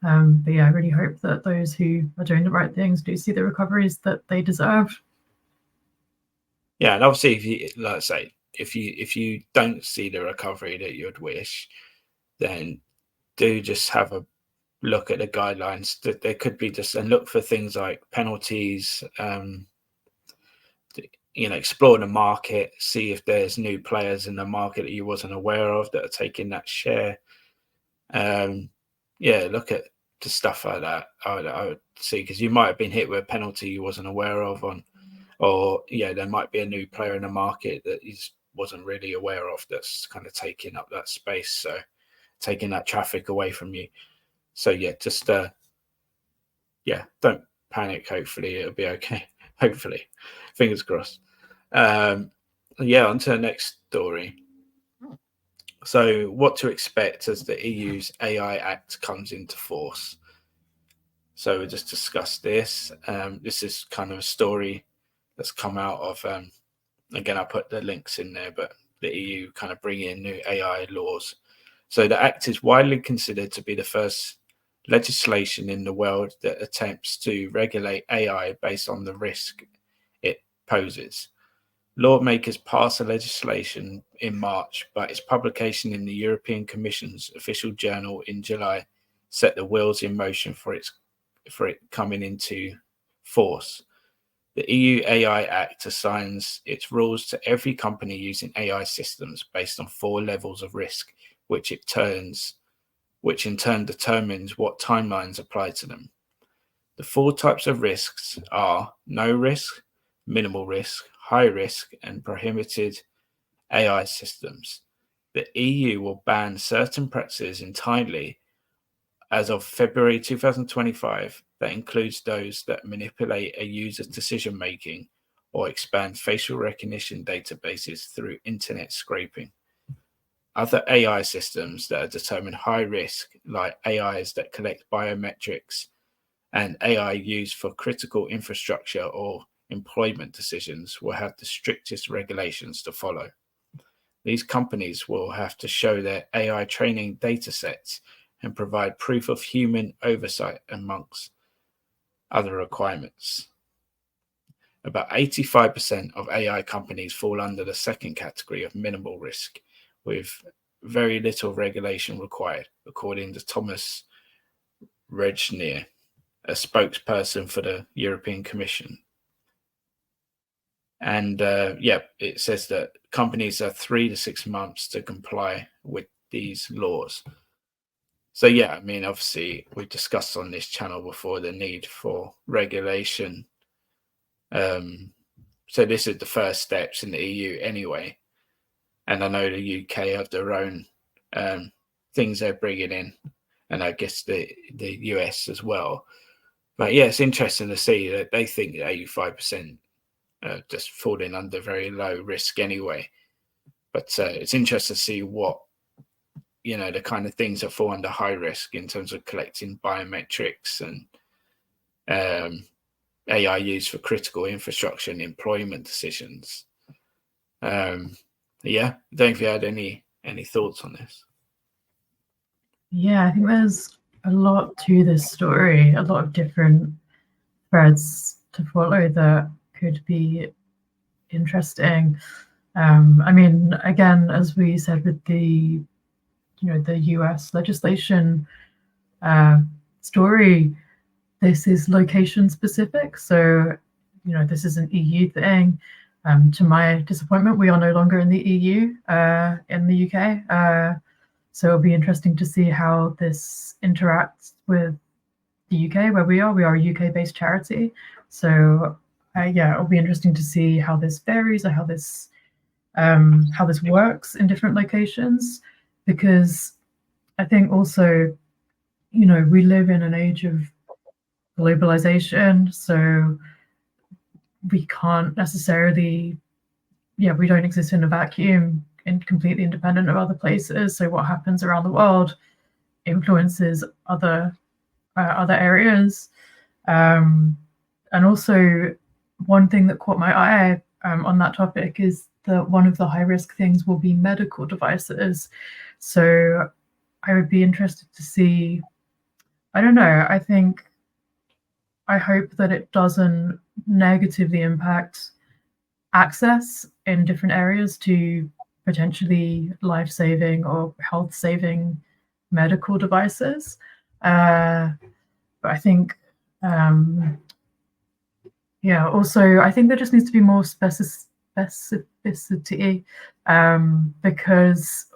But yeah, I really hope that those who are doing the right things do see the recoveries that they deserve. Yeah, and obviously, if you don't see the recovery that you'd wish, then do just have a look at the guidelines. That there could be just, and look for things like penalties. Explore the market, see if there's new players in the market that you wasn't aware of that are taking that share. Look at the stuff like that. I would see, because you might have been hit with a penalty you wasn't aware of or there might be a new player in the market that you wasn't really aware of that's kind of taking up that space, so taking that traffic away from you. So just don't panic. Hopefully it'll be okay. Hopefully, fingers crossed. On to the next story. So what to expect as the EU's AI Act comes into force. So we'll just discuss this. This is kind of a story that's come out of, again, I put the links in there, but the EU kind of bring in new AI laws. So the Act is widely considered to be the first legislation in the world that attempts to regulate AI based on the risk it poses. Lawmakers passed the legislation in March, but its publication in the European Commission's official journal in July set the wheels in motion for it coming into force. The EU AI Act assigns its rules to every company using AI systems based on 4 levels of risk, which in turn determines what timelines apply to them. The 4 types of risks are no risk, minimal risk, high risk, and prohibited AI systems. The EU will ban certain practices entirely as of February 2025. That includes those that manipulate a user's decision-making or expand facial recognition databases through internet scraping. Other AI systems that are determined high risk, like AIs that collect biometrics and AI used for critical infrastructure or employment decisions, will have the strictest regulations to follow. These companies will have to show their AI training data sets and provide proof of human oversight amongst other requirements. About 85% of AI companies fall under the second category of minimal risk, with very little regulation required, according to Thomas Regnier, a spokesperson for the European Commission. And it says that companies have 3 to 6 months to comply with these laws. So obviously we've discussed on this channel before the need for regulation. So this is the first steps in the EU anyway. And I know the UK have their own things they're bringing in, and I guess the US as well. But it's interesting to see that they think that 85% just falling under very low risk anyway. But it's interesting to see what the kind of things that fall under high risk in terms of collecting biometrics and AI used for critical infrastructure and employment decisions. Don't know if you had any thoughts on this. I think there's a lot to this story, a lot of different threads to follow that could be interesting. Again, as we said with the US legislation story, this is location specific. So, this is an EU thing. To my disappointment, we are no longer in the EU, in the UK. So it'll be interesting to see how this interacts with the UK, where we are. We are a UK-based charity. So it'll be interesting to see how this varies or how this works in different locations, because I think also, we live in an age of globalization, so we can't necessarily, we don't exist in a vacuum and completely independent of other places. So what happens around the world influences other areas. And also, one thing that caught my eye on that topic is that one of the high risk things will be medical devices. So I would be interested to see, I don't know, I hope that it doesn't negatively impact access in different areas to potentially life-saving or health-saving medical devices. But I think, also I think there just needs to be more specificity, because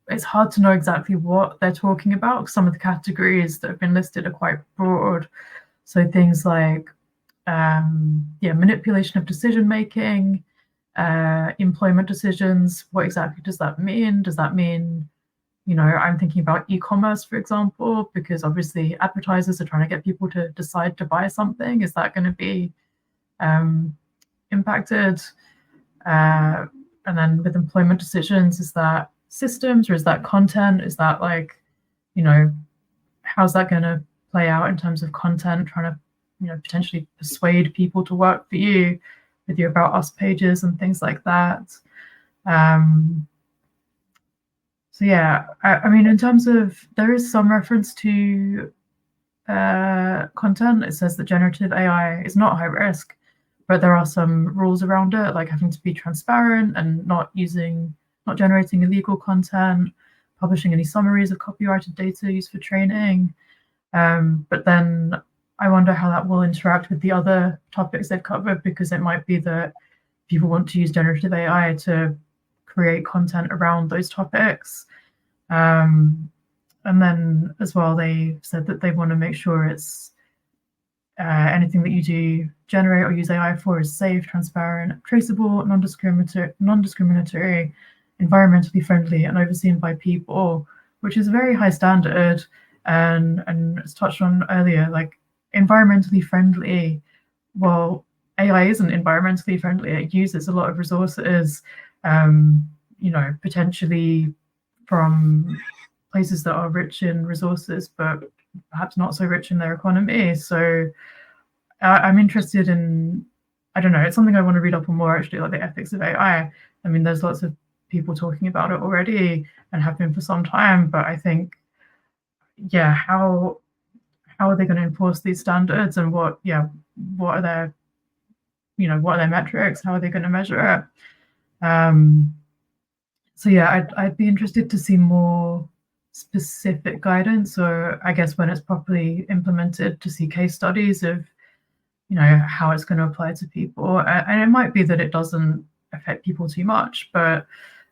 it's hard to know exactly what they're talking about. Some of the categories that have been listed are quite broad. So things like manipulation of decision making, employment decisions. What exactly does that mean? Does that mean, I'm thinking about e-commerce, for example, because obviously advertisers are trying to get people to decide to buy something. Is that going to be impacted? And then with employment decisions, is that systems or is that content? Is that how's that going to play out in terms of content, trying to, potentially persuade people to work for you with your About Us pages and things like that. So yeah, I mean, in terms of, there is some reference to content. It says that generative AI is not high risk, but there are some rules around it, like having to be transparent and not generating illegal content, publishing any summaries of copyrighted data used for training. But then I wonder how that will interact with the other topics they've covered, because it might be that people want to use generative AI to create content around those topics. And then as well, they said that they want to make sure it's anything that you do generate or use AI for is safe, transparent, traceable, non-discriminatory, environmentally friendly, and overseen by people, which is a very high standard. And as touched on earlier, like environmentally friendly, well, AI isn't environmentally friendly. It uses a lot of resources, potentially from places that are rich in resources, but perhaps not so rich in their economy. So I'm interested in, I don't know, it's something I want to read up on more, actually, like the ethics of AI. I mean, there's lots of people talking about it already and have been for some time, but I think, how are they going to enforce these standards, and what are their metrics? How are they going to measure it? So I'd be interested to see more specific guidance, or I guess when it's properly implemented, to see case studies of, how it's going to apply to people. And it might be that it doesn't affect people too much, but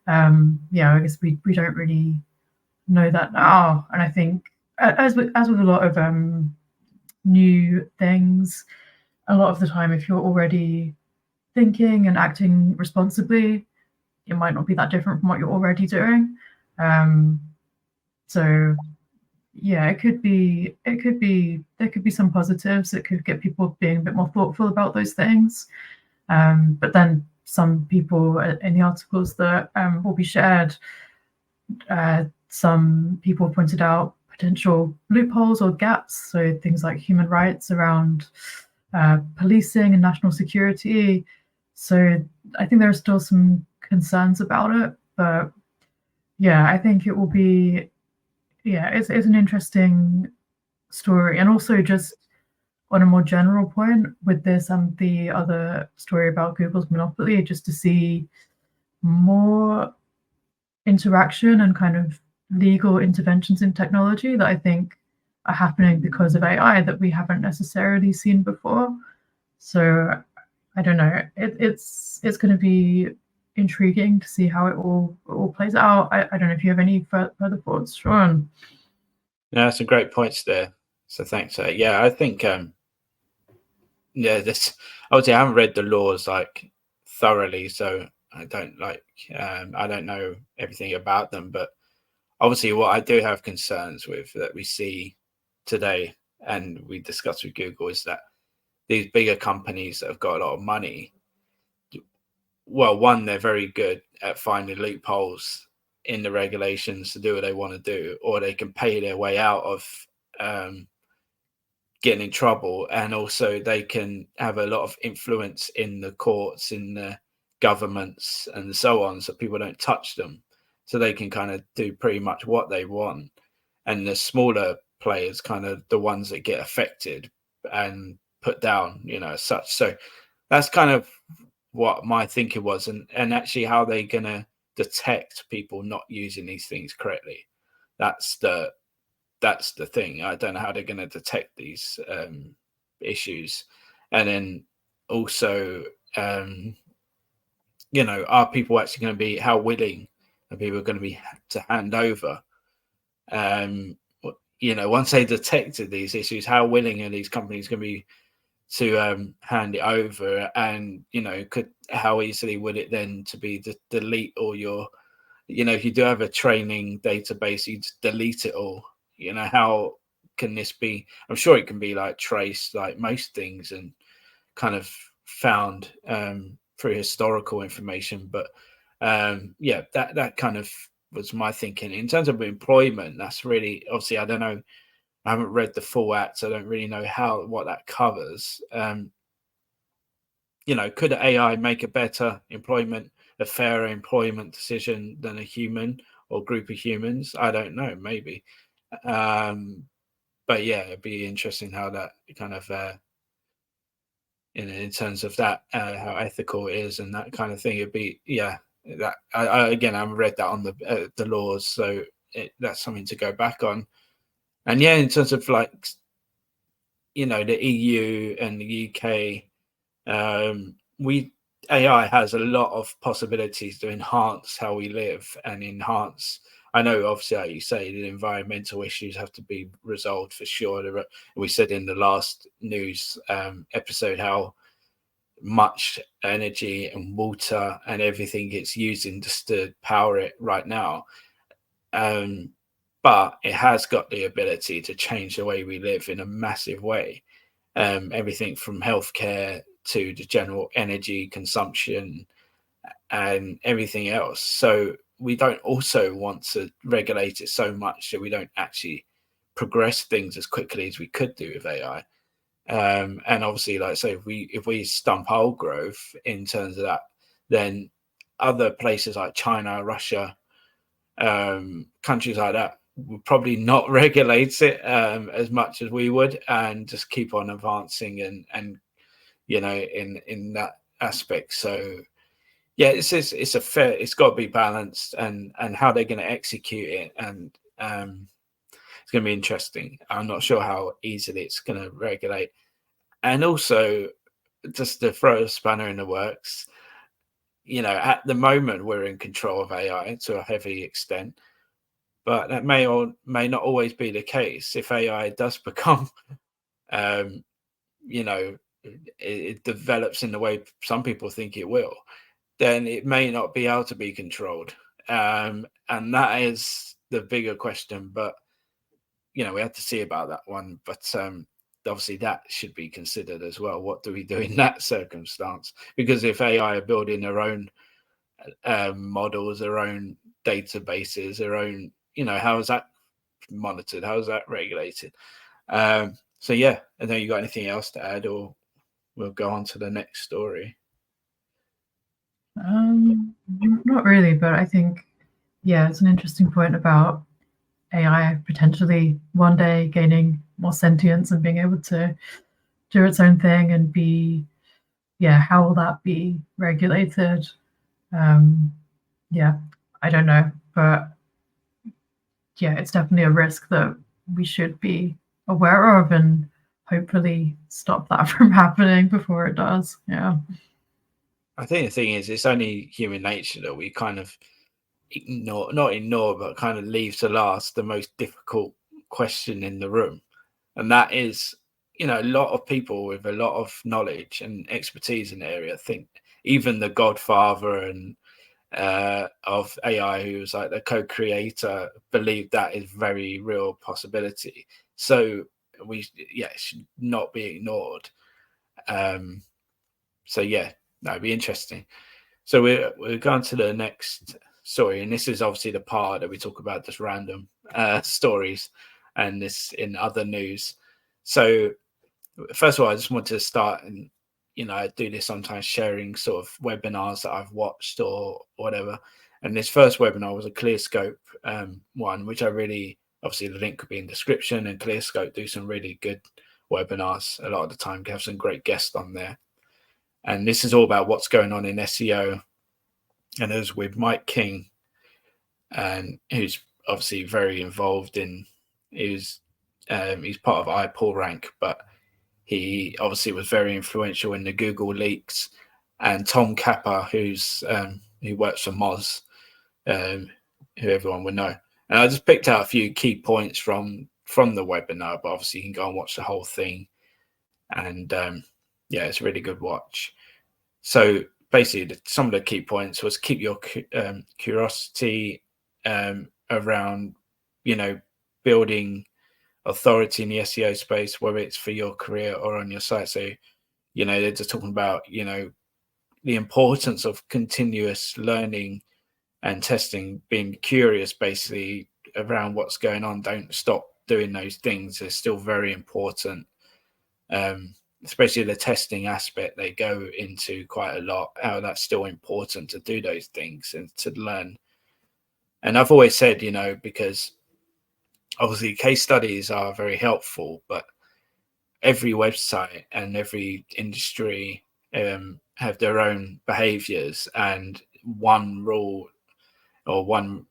I guess we don't really know that now. And I think, as with a lot of new things, a lot of the time, if you're already thinking and acting responsibly, it might not be that different from what you're already doing. So it could be there could be some positives. It could get people being a bit more thoughtful about those things. But then some people in the articles that will be shared, some people pointed out potential loopholes or gaps. So things like human rights around policing and national security. So I think there are still some concerns about it, but I think it will be, it's an interesting story. And also, just on a more general point with this and the other story about Google's monopoly, just to see more interaction and kind of legal interventions in technology that I think are happening because of AI that we haven't necessarily seen before. So I don't know, it's going to be intriguing to see how it all plays out. I don't know if you have any further thoughts, Sean. Yeah, that's some great points there. So thanks. I think this obviously I haven't read the laws like thoroughly, so I don't know everything about them. But obviously, what I do have concerns with that we see today, and we discussed with Google, is that these bigger companies that have got a lot of money, well, one, they're very good at finding loopholes in the regulations to do what they want to do, or they can pay their way out of getting in trouble, and also they can have a lot of influence in the courts, in the governments, and so on, so people don't touch them, so they can kind of do pretty much what they want. And the smaller players, kind of the ones that get affected and put down, as such. So that's kind of what my thinking was, and actually how they're going to detect people not using these things correctly. That's the that's the thing. I don't know how they're going to detect these issues. And then also, are people actually going to be, how willing are people going to be to hand over? Once they detected these issues, how willing are these companies going to be to hand it over? And how easily would it then to be delete all your, if you do have a training database, you just delete it all. How can this be? I'm sure it can be like traced like most things and kind of found through historical information. But that kind of was my thinking. In terms of employment, that's really, obviously, I don't know, I haven't read the full act, so I don't really know what that covers. Could AI make a better employment, a fairer employment decision than a human or group of humans? I don't know, maybe. But yeah, it'd be interesting how that kind of, in terms of that, how ethical it is and that kind of thing. It'd be, that again, I haven't read that on the laws, so that's something to go back on. And yeah, in terms of like, the EU and the UK, AI has a lot of possibilities to enhance how we live and enhance. I know, obviously, like you say, the environmental issues have to be resolved for sure. We said in the last news episode how much energy and water and everything it's using just to power it right now. But it has got the ability to change the way we live in a massive way. Everything from healthcare to the general energy consumption and everything else. So we don't also want to regulate it so much that we don't actually progress things as quickly as we could do with AI. And obviously, like I say, if we stump whole growth in terms of that, then other places like China, Russia, countries like that would probably not regulate it as much as we would, and just keep on advancing and in that aspect. So yeah, it's a fair, it's got to be balanced, and how they're going to execute it, and it's going to be interesting. I'm not sure how easily it's going to regulate. And also, just to throw a spanner in the works, at the moment we're in control of AI to a heavy extent, but that may or may not always be the case. If AI does become, it develops in the way some people think it will, then it may not be able to be controlled. And that is the bigger question. But, we have to see about that one. But obviously that should be considered as well. What do we do in that circumstance? Because if AI are building their own models, their own databases, their own, how is that monitored? How is that regulated? So yeah, I know you got anything else to add, or we'll go on to the next story. Not really, but I think, yeah, it's an interesting point about AI potentially one day gaining more sentience and being able to do its own thing and be, how will that be regulated? Yeah, I don't know, but yeah, it's definitely a risk that we should be aware of and hopefully stop that from happening before it does. Yeah. I think the thing is, it's only human nature that we kind of not ignore, but kind of leave to last the most difficult question in the room. And that is, a lot of people with a lot of knowledge and expertise in the area think, even the godfather and of AI, who was like the co-creator, believed that is very real possibility. So it should not be ignored. So yeah, that'd be interesting. So we're going to the next story, and this is obviously the part that we talk about just random stories, and this in other news. So first of all, I just want to start, and I do this sometimes, sharing sort of webinars that I've watched or whatever. And this first webinar was a Clearscope one, which I really, obviously the link could be in the description, and Clearscope do some really good webinars a lot of the time. They have some great guests on there. And this is all about what's going on in SEO. And it was with Mike King, and who's obviously very involved in He's part of iPullRank, but he obviously was very influential in the Google leaks. And Tom Kappa, who works for Moz, who everyone would know. And I just picked out a few key points from the webinar, but obviously you can go and watch the whole thing. And yeah, it's a really good watch. So basically, some of the key points was keep your curiosity around, building authority in the SEO space, whether it's for your career or on your site. So, they're just talking about, the importance of continuous learning and testing, being curious basically around what's going on. Don't stop doing those things. They're still very important. Especially the testing aspect, they go into quite a lot, how that's still important to do those things and to learn. And I've always said, because obviously case studies are very helpful, but every website and every industry have their own behaviors, and one rule or one,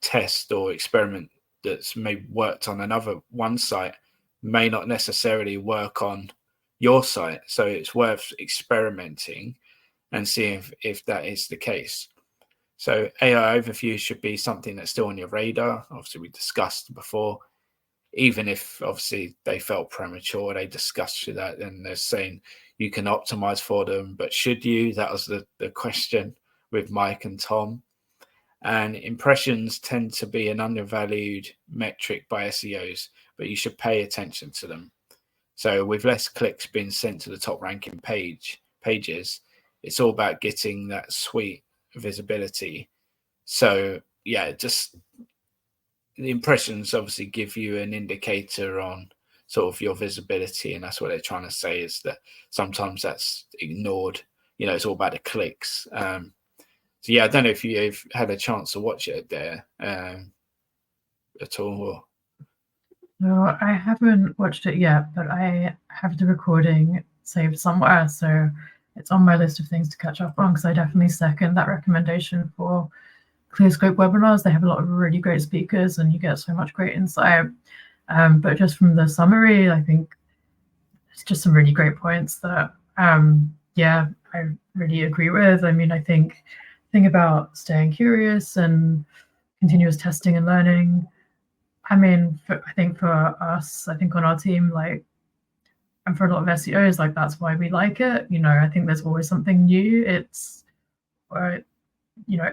test or experiment that's maybe worked on one site may not necessarily work on your site. So it's worth experimenting and seeing if that is the case. So AI overviews should be something that's still on your radar. Obviously, we discussed before, even if obviously they felt premature, they discussed that, and they're saying you can optimize for them, but should you? That was the question with Mike and Tom. And impressions tend to be an undervalued metric by SEOs, but you should pay attention to them. So with less clicks being sent to the top ranking pages, it's all about getting that sweet visibility. So yeah, just the impressions obviously give you an indicator on sort of your visibility, and that's what they're trying to say, is that sometimes that's ignored. It's all about the clicks. So yeah, I don't know if you've had a chance to watch it there at all. Or... No, I haven't watched it yet, but I have the recording saved somewhere, so it's on my list of things to catch up on, because I definitely second that recommendation for Clearscope webinars. They have a lot of really great speakers and you get so much great insight. But just from the summary, I think it's just some really great points that, yeah, I really agree with. I mean, I think about staying curious and continuous testing and learning. I mean, I think for us, I think on our team, like, and for a lot of SEOs, like, that's why we like it. I think there's always something new. It's,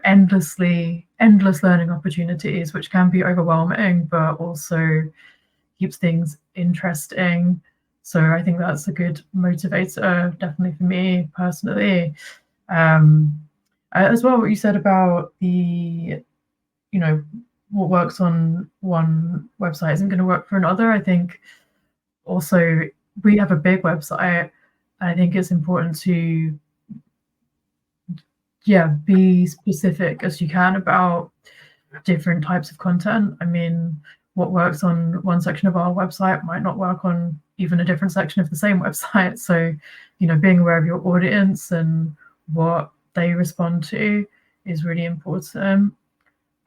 endless learning opportunities, which can be overwhelming, but also keeps things interesting. So I think that's a good motivator, definitely for me personally. As well, what you said about the, what works on one website isn't going to work for another. I think also we have a big website. I think it's important to, be specific as you can about different types of content. I mean, what works on one section of our website might not work on even a different section of the same website. So, being aware of your audience and what they respond to is really important.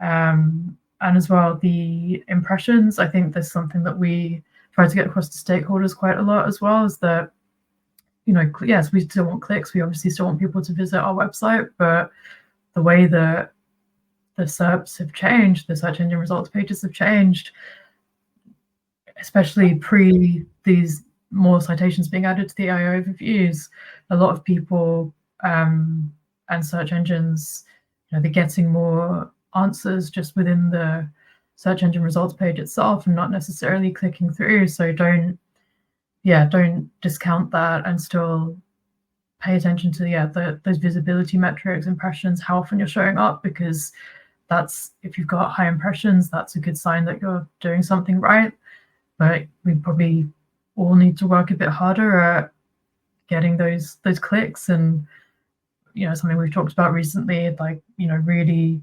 And as well, the impressions, I think there's something that we try to get across to stakeholders quite a lot as well, is that, yes, we still want clicks. We obviously still want people to visit our website, but the way that the SERPs have changed, the search engine results pages have changed, especially pre these more citations being added to the AI overviews. A lot of people and search engines, they're getting more answers just within the search engine results page itself and not necessarily clicking through. So don't discount that, and still pay attention to those visibility metrics, impressions, how often you're showing up, because that's, if you've got high impressions, that's a good sign that you're doing something right. But we probably all need to work a bit harder at getting those clicks. And something we've talked about recently, like, really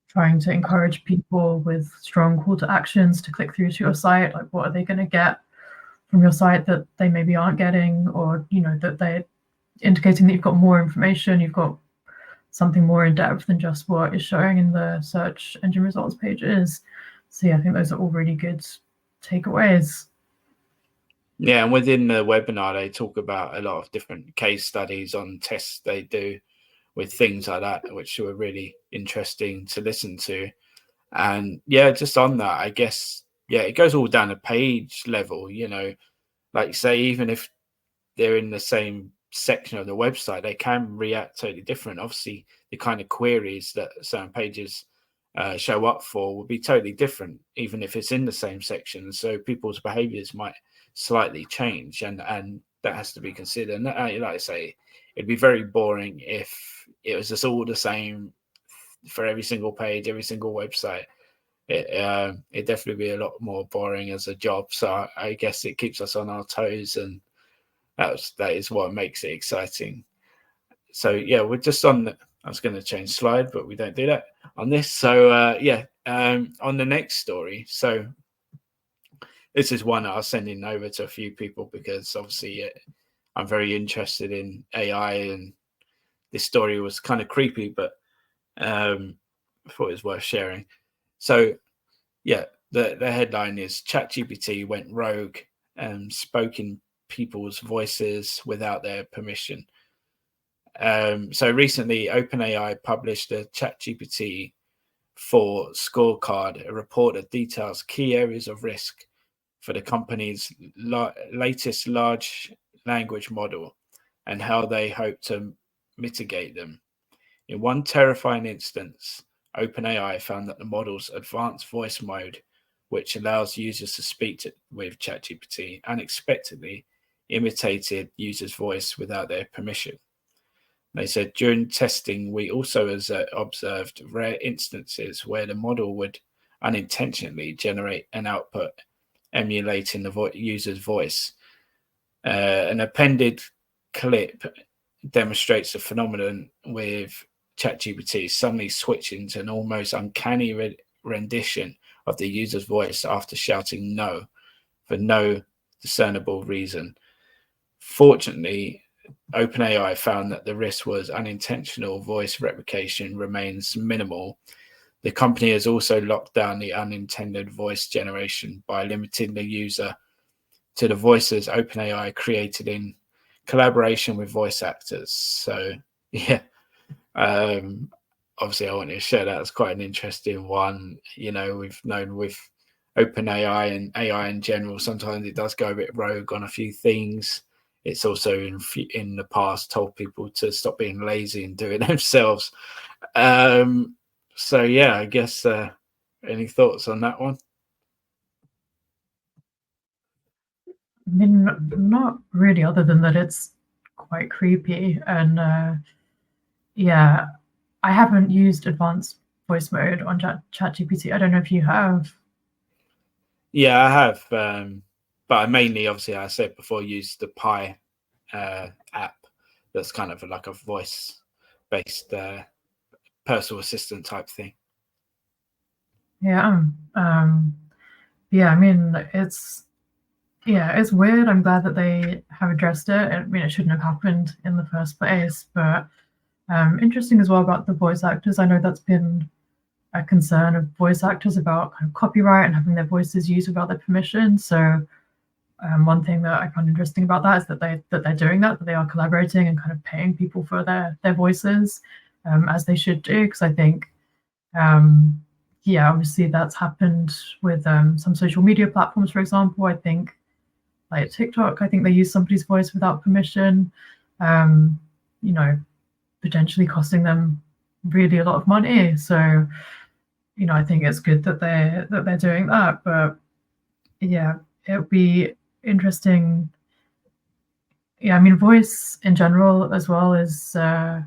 trying to encourage people with strong call to actions to click through to your site. Like, what are they going to get from your site that they maybe aren't getting, or that they're indicating that you've got more information, you've got something more in depth than just what is showing in the search engine results pages. So yeah, I think those are all really good takeaways. Yeah, and within the webinar, they talk about a lot of different case studies on tests they do with things like that, which were really interesting to listen to. And yeah, just on that, I guess, yeah, it goes all down a page level, like say, even if they're in the same section of the website, they can react totally different. Obviously, the kind of queries that certain pages show up for will be totally different, even if it's in the same section. So people's behaviors might slightly change, and that has to be considered. And like I say, it'd be very boring if it was just all the same for every single page, every single website. It definitely be a lot more boring as a job. So I guess it keeps us on our toes, and that is what makes it exciting. So yeah, we're just on the, I was going to change slide, but we don't do that on this. So on the next story. So this is one I was sending over to a few people because obviously I'm very interested in AI, and this story was kind of creepy, but I thought it was worth sharing. So yeah, the headline is ChatGPT went rogue and spoke in people's voices without their permission. So recently, OpenAI published a ChatGPT 4 scorecard, a report that details key areas of risk for the company's latest large language model and how they hope to mitigate them. In one terrifying instance, OpenAI found that the model's advanced voice mode, which allows users to speak with ChatGPT, unexpectedly imitated users' voice without their permission. They said during testing, we also observed rare instances where the model would unintentionally generate an output emulating the user's voice. An appended clip demonstrates the phenomenon with ChatGPT suddenly switching to an almost uncanny rendition of the user's voice after shouting no for no discernible reason. Fortunately, OpenAI found that the risk was unintentional voice replication remains minimal. The company has also locked down the unintended voice generation by limiting the user to the voices OpenAI created in collaboration with voice actors. So, yeah, obviously, I wanted to share that as quite an interesting one. We've known with OpenAI and AI in general, sometimes it does go a bit rogue on a few things. It's also in the past told people to stop being lazy and do it themselves. So yeah, I guess any thoughts on that one? I mean, not really, other than that it's quite creepy. And yeah, I haven't used advanced voice mode on ChatGPT. I don't know if you have. Yeah, I have, but I mainly, obviously, I said before, use the Pi app. That's kind of like a voice-based personal assistant type thing. Yeah. Yeah, I mean, it's weird. I'm glad that they have addressed it. I mean, it shouldn't have happened in the first place, but interesting as well about the voice actors. I know that's been a concern of voice actors about kind of copyright and having their voices used without their permission. So one thing that I find interesting about that is that they're doing that they are collaborating and kind of paying people for their voices, as they should do. Because I think, yeah, obviously that's happened with some social media platforms, for example. I think like TikTok, I think they use somebody's voice without permission, you know, potentially costing them really a lot of money. So, I think it's good that they're doing that. But yeah, it would be interesting. Yeah, I mean, voice in general as well is yeah,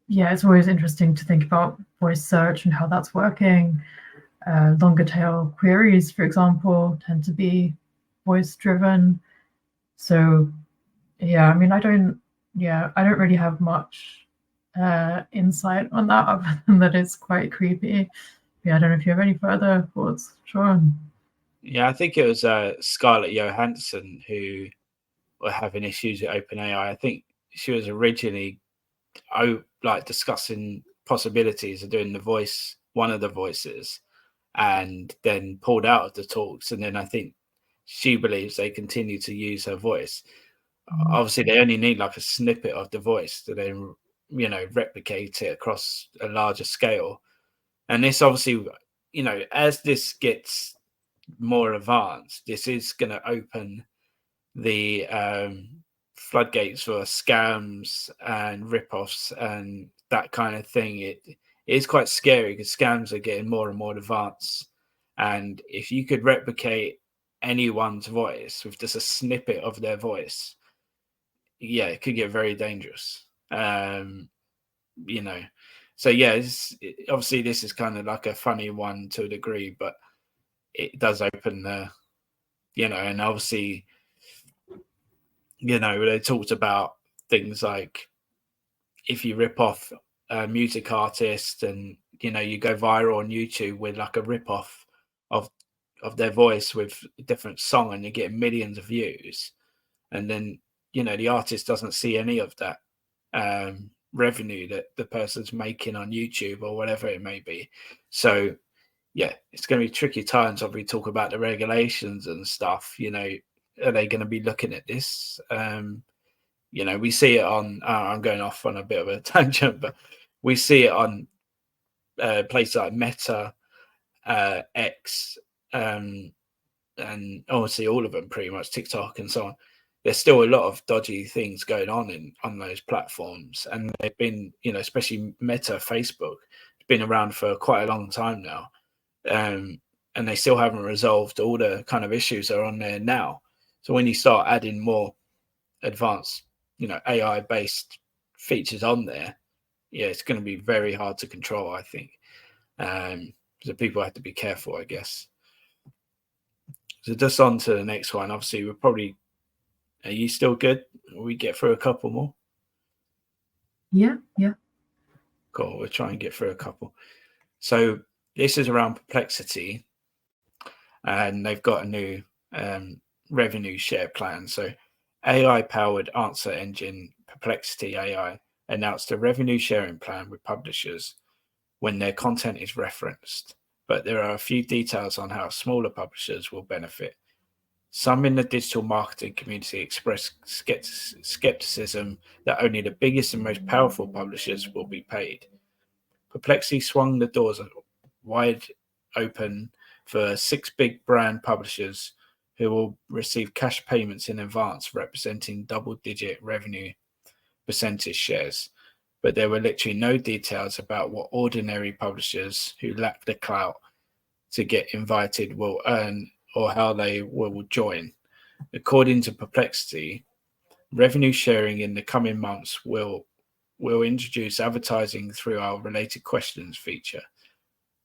it's always interesting to think about voice search and how that's working. Longer tail queries, for example, tend to be voice driven. So yeah, I mean, I don't really have much insight on that other than that it's quite creepy. Yeah, I don't know if you have any further thoughts, Sean. Yeah, I think it was Scarlett Johansson who were having issues with OpenAI. I think she was originally like discussing possibilities of doing one of the voices, and then pulled out of the talks. And then I think she believes they continue to use her voice. Obviously, they only need like a snippet of the voice to then, replicate it across a larger scale. And this obviously, as this gets more advanced, this is going to open the floodgates for scams and rip-offs and that kind of thing. It is quite scary because scams are getting more and more advanced. And if you could replicate anyone's voice with just a snippet of their voice, yeah, it could get very dangerous. So yeah, obviously this is kind of like a funny one to a degree, but it does open the, and obviously, they talked about things like if you rip off a music artist and, you go viral on YouTube with like a rip off of their voice with a different song and you get millions of views. And then, the artist doesn't see any of that revenue that the person's making on YouTube or whatever it may be. So yeah, it's going to be tricky times when we talk about the regulations and stuff. Are they going to be looking at this? We see it on, I'm going off on a bit of a tangent, but we see it on places like Meta, X, and obviously all of them pretty much, TikTok and so on. There's still a lot of dodgy things going on those platforms, and they've been, especially Meta, Facebook, it's been around for quite a long time now, and they still haven't resolved all the kind of issues that are on there now. So when you start adding more advanced, AI based features on there, yeah, it's going to be very hard to control, I think. So people have to be careful, I guess. So just on to the next one. Obviously, we're probably, are you still good? We get through a couple more? Yeah. Cool, we'll try and get through a couple. So this is around Perplexity, and they've got a new revenue share plan. So AI-powered answer engine Perplexity AI announced a revenue sharing plan with publishers when their content is referenced, but there are a few details on how smaller publishers will benefit. Some in the digital marketing community expressed skepticism that only the biggest and most powerful publishers will be paid. Perplexity swung the doors wide open for 6 big brand publishers who will receive cash payments in advance representing double-digit revenue percentage shares. But there were literally no details about what ordinary publishers who lack the clout to get invited will earn or how they will join. According to Perplexity, revenue sharing in the coming months will introduce advertising through our related questions feature.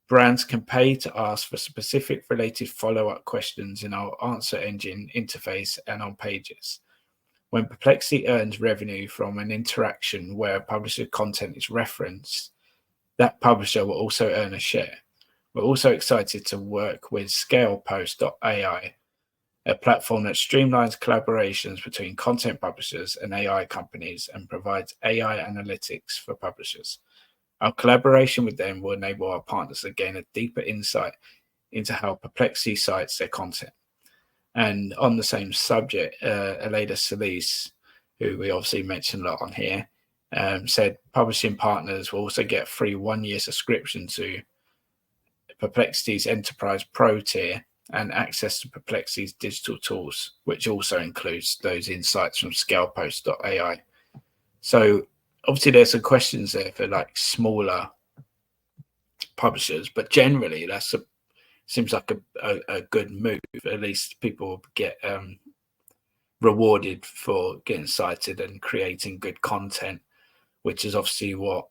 Brands can pay to ask for specific related follow-up questions in our answer engine interface and on pages. When Perplexity earns revenue from an interaction where a publisher's content is referenced, that publisher will also earn a share. We're also excited to work with ScalePost.ai, a platform that streamlines collaborations between content publishers and AI companies and provides AI analytics for publishers. Our collaboration with them will enable our partners to gain a deeper insight into how Perplexity cites their content. And on the same subject, Aleda Solis, who we obviously mentioned a lot on here, said publishing partners will also get a free 1-year subscription to Perplexity's Enterprise Pro tier and access to Perplexity's digital tools, which also includes those insights from ScalePost.ai. So obviously there's some questions there for like smaller publishers, but generally seems like a good move. At least people get rewarded for getting cited and creating good content, which is obviously what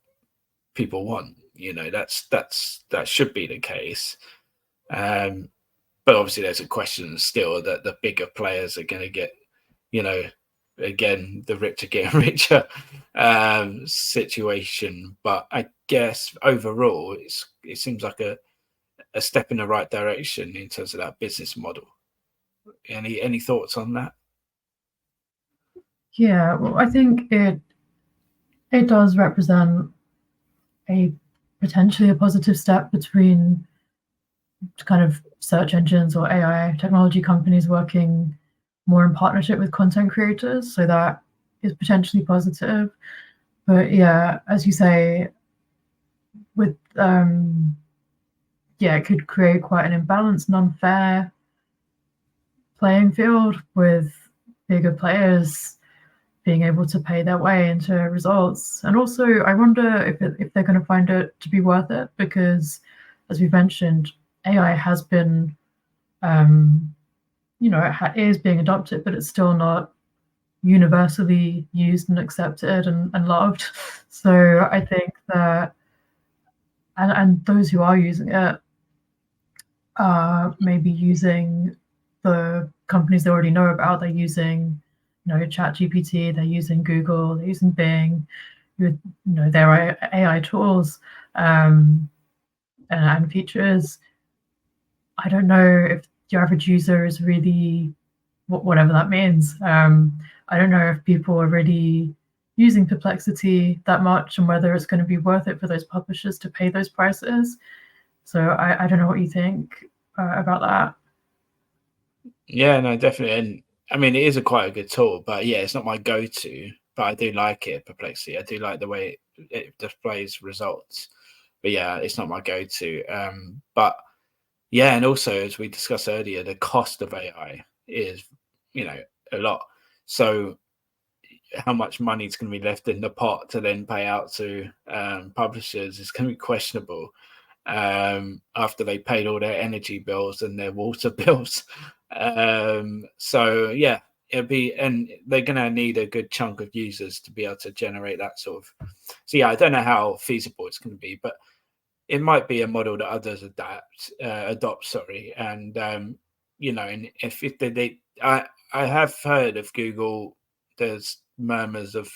people want. That should be the case. But obviously there's a question still that the bigger players are going to get, again, the rich are getting richer situation. But I guess overall, it seems like a step in the right direction in terms of that business model. Any thoughts on that? Yeah, well, I think it does represent a potentially a positive step between kind of search engines or AI technology companies working more in partnership with content creators. So that is potentially positive. But yeah, as you say, with it could create quite an imbalanced and unfair playing field with bigger players being able to pay their way into results. And also, I wonder if they're going to find it to be worth it, because, as we've mentioned, AI has been, it is being adopted, but it's still not universally used and accepted and loved. So I think that, and those who are using it are maybe using the companies they already know about. They're using, ChatGPT, they're using Google, they're using Bing, with their AI tools and features. I don't know if the average user is really, whatever that means. I don't know if people are really using Perplexity that much, and whether it's going to be worth it for those publishers to pay those prices. So I don't know what you think about that. Yeah, no, definitely. And I mean, it is quite a good tool, but yeah, it's not my go-to. But I do like it, Perplexity. I do like the way it displays results. But yeah, it's not my go-to. But yeah, and also as we discussed earlier, the cost of AI is, a lot. So how much money is going to be left in the pot to then pay out to publishers is going to be questionable after they paid all their energy bills and their water bills. So yeah, it'll be, and they're going to need a good chunk of users to be able to generate that sort of. So yeah, I don't know how feasible it's going to be, but it might be a model that others adopt. Sorry, and and if I have heard of Google. There's murmurs of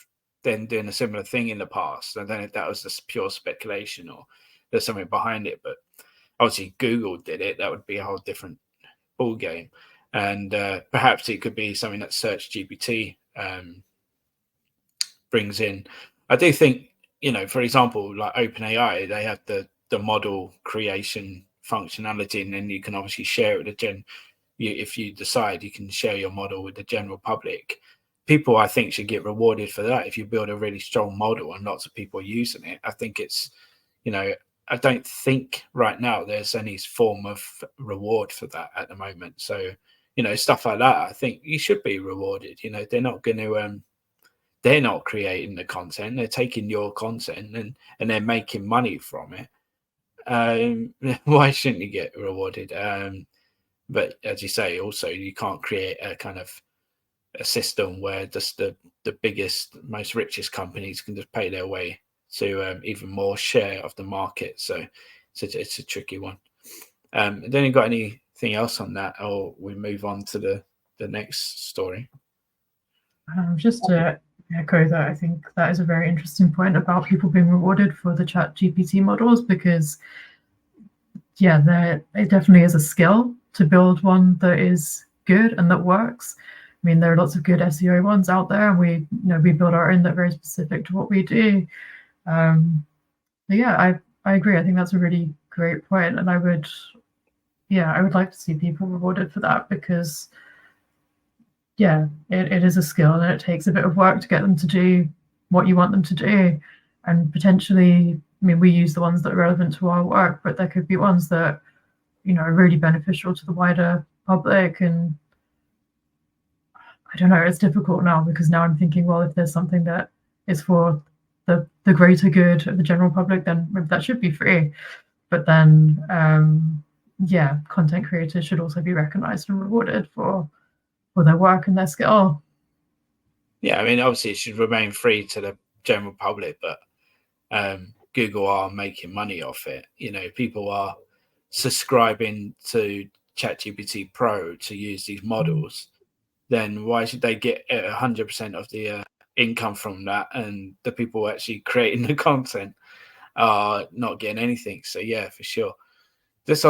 them doing a similar thing in the past. I don't know if that was just pure speculation or there's something behind it, but obviously Google did it. That would be a whole different ball game, and perhaps it could be something that Search GPT brings in. I do think, for example, like OpenAI, they have the model creation functionality, and then you can obviously share it with if you decide, you can share your model with the general public. People, I think, should get rewarded for that. If you build a really strong model and lots of people are using it, I think it's, I don't think right now there's any form of reward for that at the moment. So, stuff like that, I think you should be rewarded. They're not going to, they're not creating the content; they're taking your content and they're making money from it. Why shouldn't you get rewarded? But as you say, also you can't create a kind of a system where just the biggest, most richest companies can just pay their way to even more share of the market. So it's a tricky one. Then you got anything else on that, or we move on to the next story? Just to echo that, I think that is a very interesting point about people being rewarded for the ChatGPT models, because it definitely is a skill to build one that is good and that works. I mean, there are lots of good SEO ones out there, and we build our own that are very specific to what we do. But yeah, I agree. I think that's a really great point, and I would like to see people rewarded for that, because it is a skill and it takes a bit of work to get them to do what you want them to do. And potentially, I mean, we use the ones that are relevant to our work, but there could be ones that are really beneficial to the wider public. And I don't know, it's difficult now, because now I'm thinking, well, if there's something that is for the greater good of the general public, then maybe that should be free. But then content creators should also be recognized and rewarded for their work and their skill. Yeah, I mean, obviously it should remain free to the general public, but Google are making money off it. People are subscribing to ChatGPT Pro to use these models. Then why should they get 100% of the income from that, and the people actually creating the content are not getting anything? So yeah, for sure. Just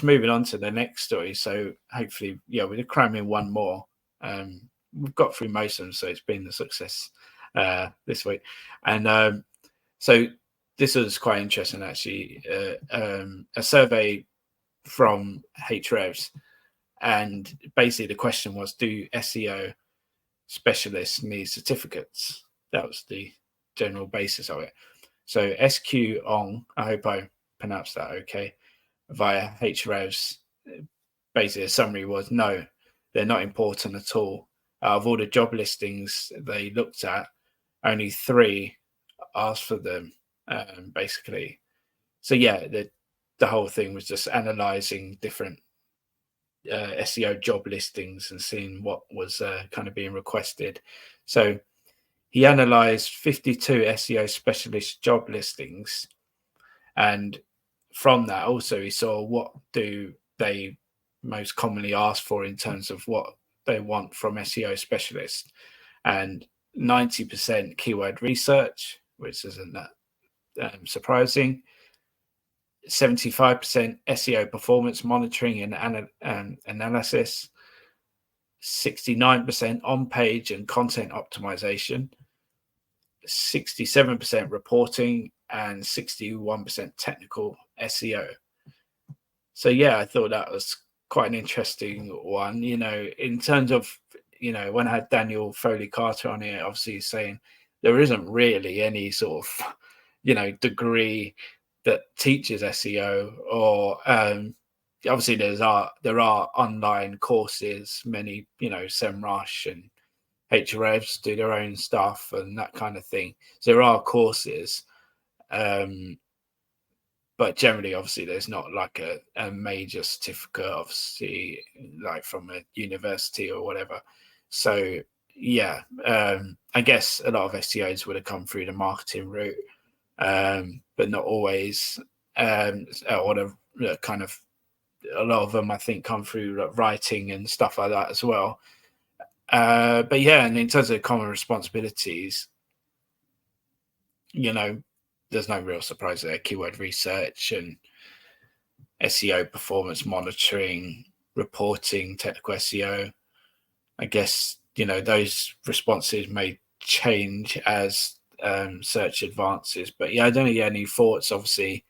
moving on to the next story. So hopefully, we'll cram in one more. We've got through most of them, so it's been a success this week. And so this was quite interesting, actually. A survey from Hrefs, and basically the question was, do SEO specialists need certificates? That was the general basis of it. So SQ on, I hope I pronounced that okay, via Hrefs, basically the summary was no, they're not important at all. Out of all the job listings they looked at, only 3 asked for them, basically. So yeah, the whole thing was just analysing different SEO job listings and seeing what was kind of being requested. So he analysed 52 SEO specialist job listings, and from that also he saw what do they most commonly ask for in terms of what they want from SEO specialists, and 90% keyword research, which isn't that surprising. 75% SEO performance monitoring and analysis, 69% on-page and content optimization, 67% reporting, and 61% technical SEO. So yeah, I thought that was quite an interesting one. In terms of, when I had Daniel Foley Carter on here, obviously saying there isn't really any sort of, degree that teaches SEO, or obviously there are online courses, many, SEMrush and Hrefs do their own stuff and that kind of thing. So there are courses, but generally, obviously, there's not like a major certificate, obviously, like from a university or whatever. So yeah, I guess a lot of SEOs would have come through the marketing route, but not always. Or the kind of, a lot of them I think come through writing and stuff like that as well. But yeah, and in terms of common responsibilities, there's no real surprise there. Keyword research and SEO performance monitoring, reporting, technical SEO. I guess, those responses may change as search advances. But yeah, I don't get any thoughts. Obviously,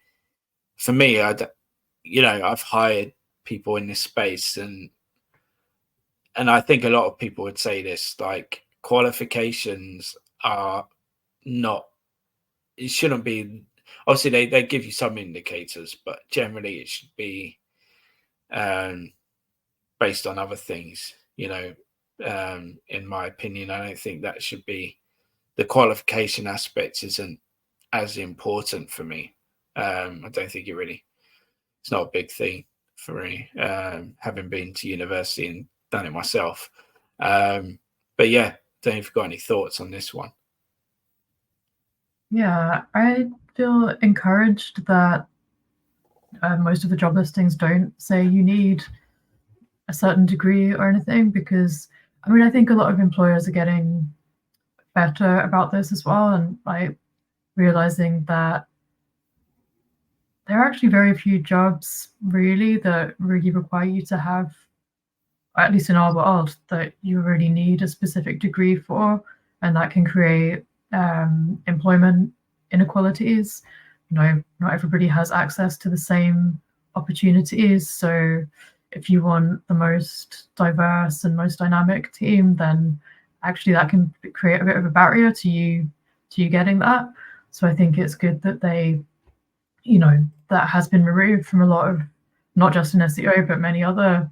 for me, I've hired people in this space, and I think a lot of people would say this, like, qualifications are not, it shouldn't be, obviously they give you some indicators, but generally it should be based on other things, in my opinion. I don't think that should be, the qualification aspect isn't as important for me. I don't think it's not a big thing for me, having been to university and done it myself. But yeah, don't know if you've got any thoughts on this one. Yeah, I feel encouraged that most of the job listings don't say you need a certain degree or anything, because I think a lot of employers are getting better about this as well, and like realizing that there are actually very few jobs really that really require you to have, at least in our world, that you really need a specific degree for, and that can create employment inequalities. Not everybody has access to the same opportunities. So if you want the most diverse and most dynamic team, then actually that can create a bit of a barrier to you getting that. So I think it's good that that has been removed from a lot of, not just in SEO, but many other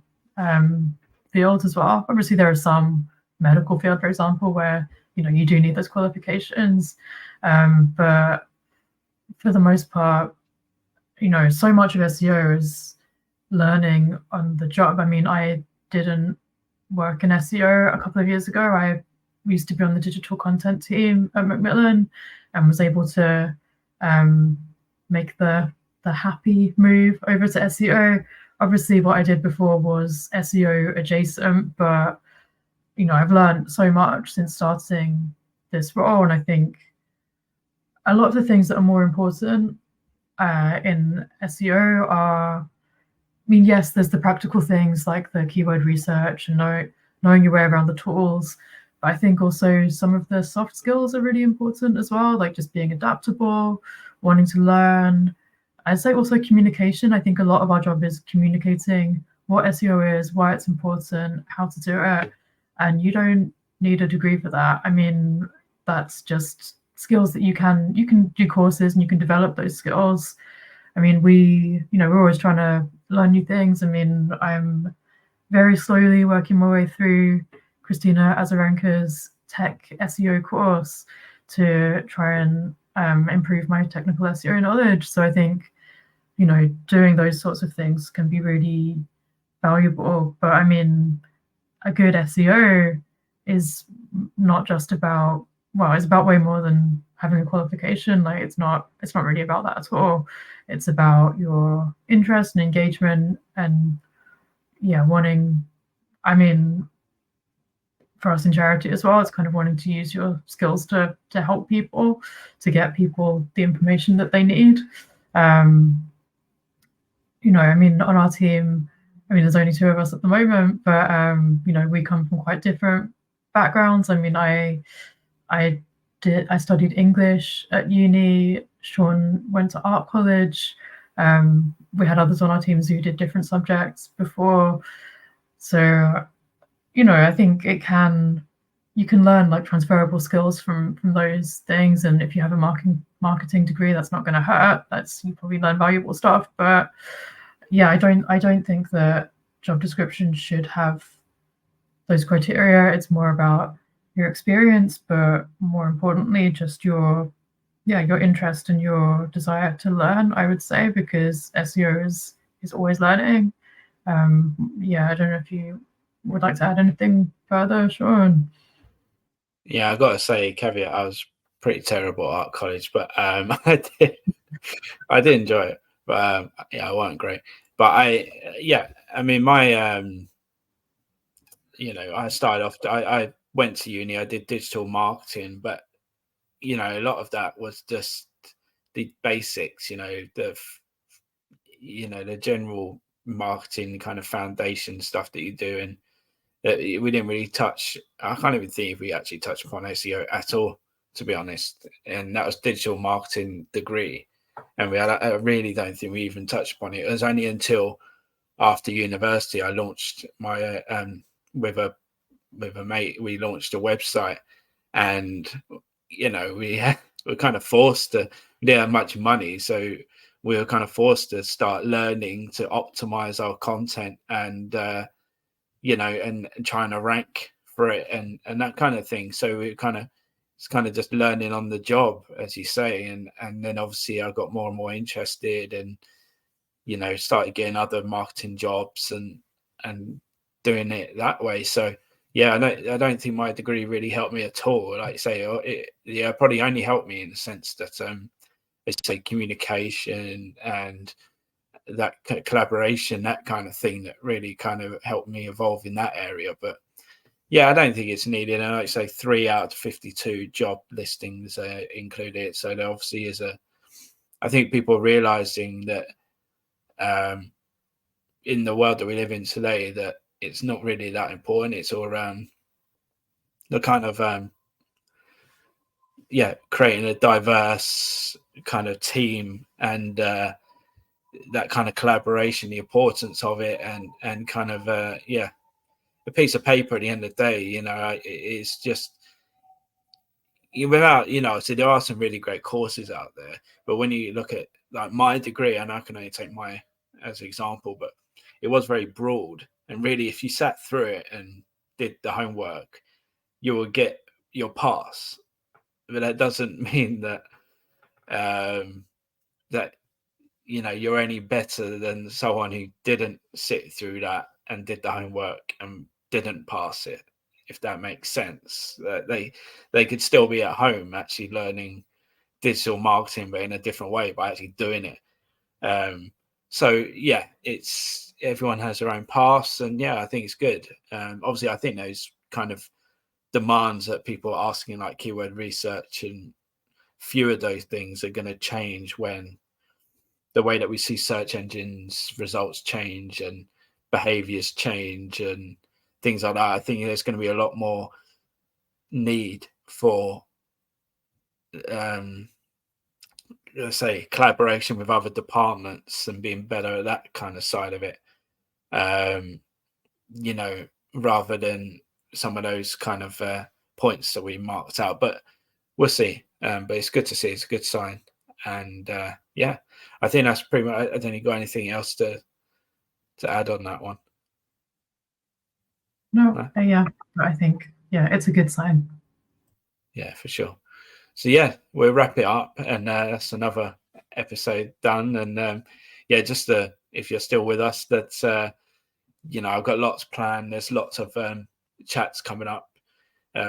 fields as well. Obviously, there are some medical field, for example, where you do need those qualifications, but for the most part, so much of SEO is learning on the job. I didn't work in SEO a couple of years ago. I used to be on the digital content team at Macmillan and was able to make the happy move over to SEO. Obviously, what I did before was SEO adjacent, but I've learned so much since starting this role, and I think a lot of the things that are more important in SEO are, yes, there's the practical things like the keyword research and knowing your way around the tools, but I think also some of the soft skills are really important as well, like just being adaptable, wanting to learn, I'd say also communication. I think a lot of our job is communicating what SEO is, why it's important, how to do it. And you don't need a degree for that. I mean, that's just skills that you can do courses and you can develop those skills. I mean, we're always trying to learn new things. I mean, I'm very slowly working my way through Christina Azarenka's tech SEO course to try and improve my technical SEO knowledge. So I think, doing those sorts of things can be really valuable. But I mean, a good SEO is not just about, well, it's about way more than having a qualification. Like it's not really about that at all. It's about your interest and engagement and wanting, I mean, for us in charity as well, it's kind of wanting to use your skills to help people, to get people the information that they need. I mean, on our team, I mean, there's only two of us at the moment, but we come from quite different backgrounds. I mean, I studied English at uni. Sean went to art college. We had others on our teams who did different subjects before. So, I think you can learn like transferable skills from those things. And if you have a marketing degree, that's not going to hurt. You probably learn valuable stuff. But yeah, I don't think that job descriptions should have those criteria. It's more about your experience, but more importantly, just your interest and your desire to learn, I would say, because SEO is always learning. I don't know if you would like to add anything further, Sean. Yeah, I got to say, caveat, I was pretty terrible at art college, but I did enjoy it. But I wasn't great. But I mean, my I started off. I went to uni. I did digital marketing, but a lot of that was just the basics. The general marketing kind of foundation stuff that you do, and we didn't really touch. I can't even think if we actually touched upon SEO at all, to be honest. And that was digital marketing degree, and I really don't think we even touched upon it. It was only until after university I launched my with a mate. We launched a website, and we were kind of forced to. We didn't have much money, so we were kind of forced to start learning to optimize our content and and trying to rank for it and that kind of thing. So it's kind of just learning on the job, as you say, and then obviously I got more and more interested and started getting other marketing jobs and doing it that way. So yeah, I don't think my degree really helped me at all. Like you say, it probably only helped me in the sense that it's say communication and that kind of collaboration, that kind of thing that really kind of helped me evolve in that area. But yeah, I don't think it's needed. And like I say, 3 out of 52 job listings include it. So there obviously is I think people are realizing that in the world that we live in today, that it's not really that important. It's all around the kind of creating a diverse kind of team and that kind of collaboration, the importance of it, and kind of a piece of paper at the end of the day. It's just without so there are some really great courses out there, but when you look at like my degree, and I can only take my as an example, but it was very broad, and really if you sat through it and did the homework, you will get your pass. But that doesn't mean that that you're any better than someone who didn't sit through that and did the homework and didn't pass it, if that makes sense. They could still be at home actually learning digital marketing, but in a different way by actually doing it. So yeah, it's everyone has their own paths, and I think it's good. Obviously, I think those kind of demands that people are asking, like keyword research, and few of those things are going to change when the way that we see search engines results change and behaviors change and things like that. I think there's going to be a lot more need for let's say, collaboration with other departments and being better at that kind of side of it. You know, rather than some of those kind of points that we marked out. But we'll see. But it's good to see. It's a good sign. And yeah, I think that's pretty much. I don't think you got anything else to add on that one. No, yeah, I think it's a good sign. Yeah, for sure. So yeah, we'll wrap it up, and that's another episode done. And yeah, just if you're still with us, that's you know, I've got lots planned. There's lots of chats coming up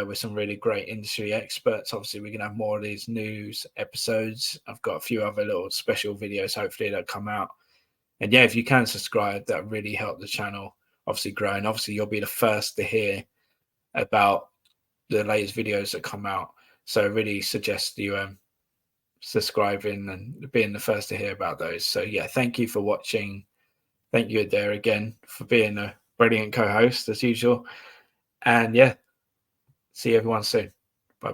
with some really great industry experts. Obviously, we're gonna have more of these news episodes. I've got a few other little special videos, hopefully, that come out. And yeah, if you can subscribe, that really help the channel obviously grow. And obviously, you'll be the first to hear about the latest videos that come out. So I really suggest you subscribing and being the first to hear about those. So yeah, thank you for watching. Thank you, Adair, again for being a brilliant co-host as usual. And yeah, see everyone soon.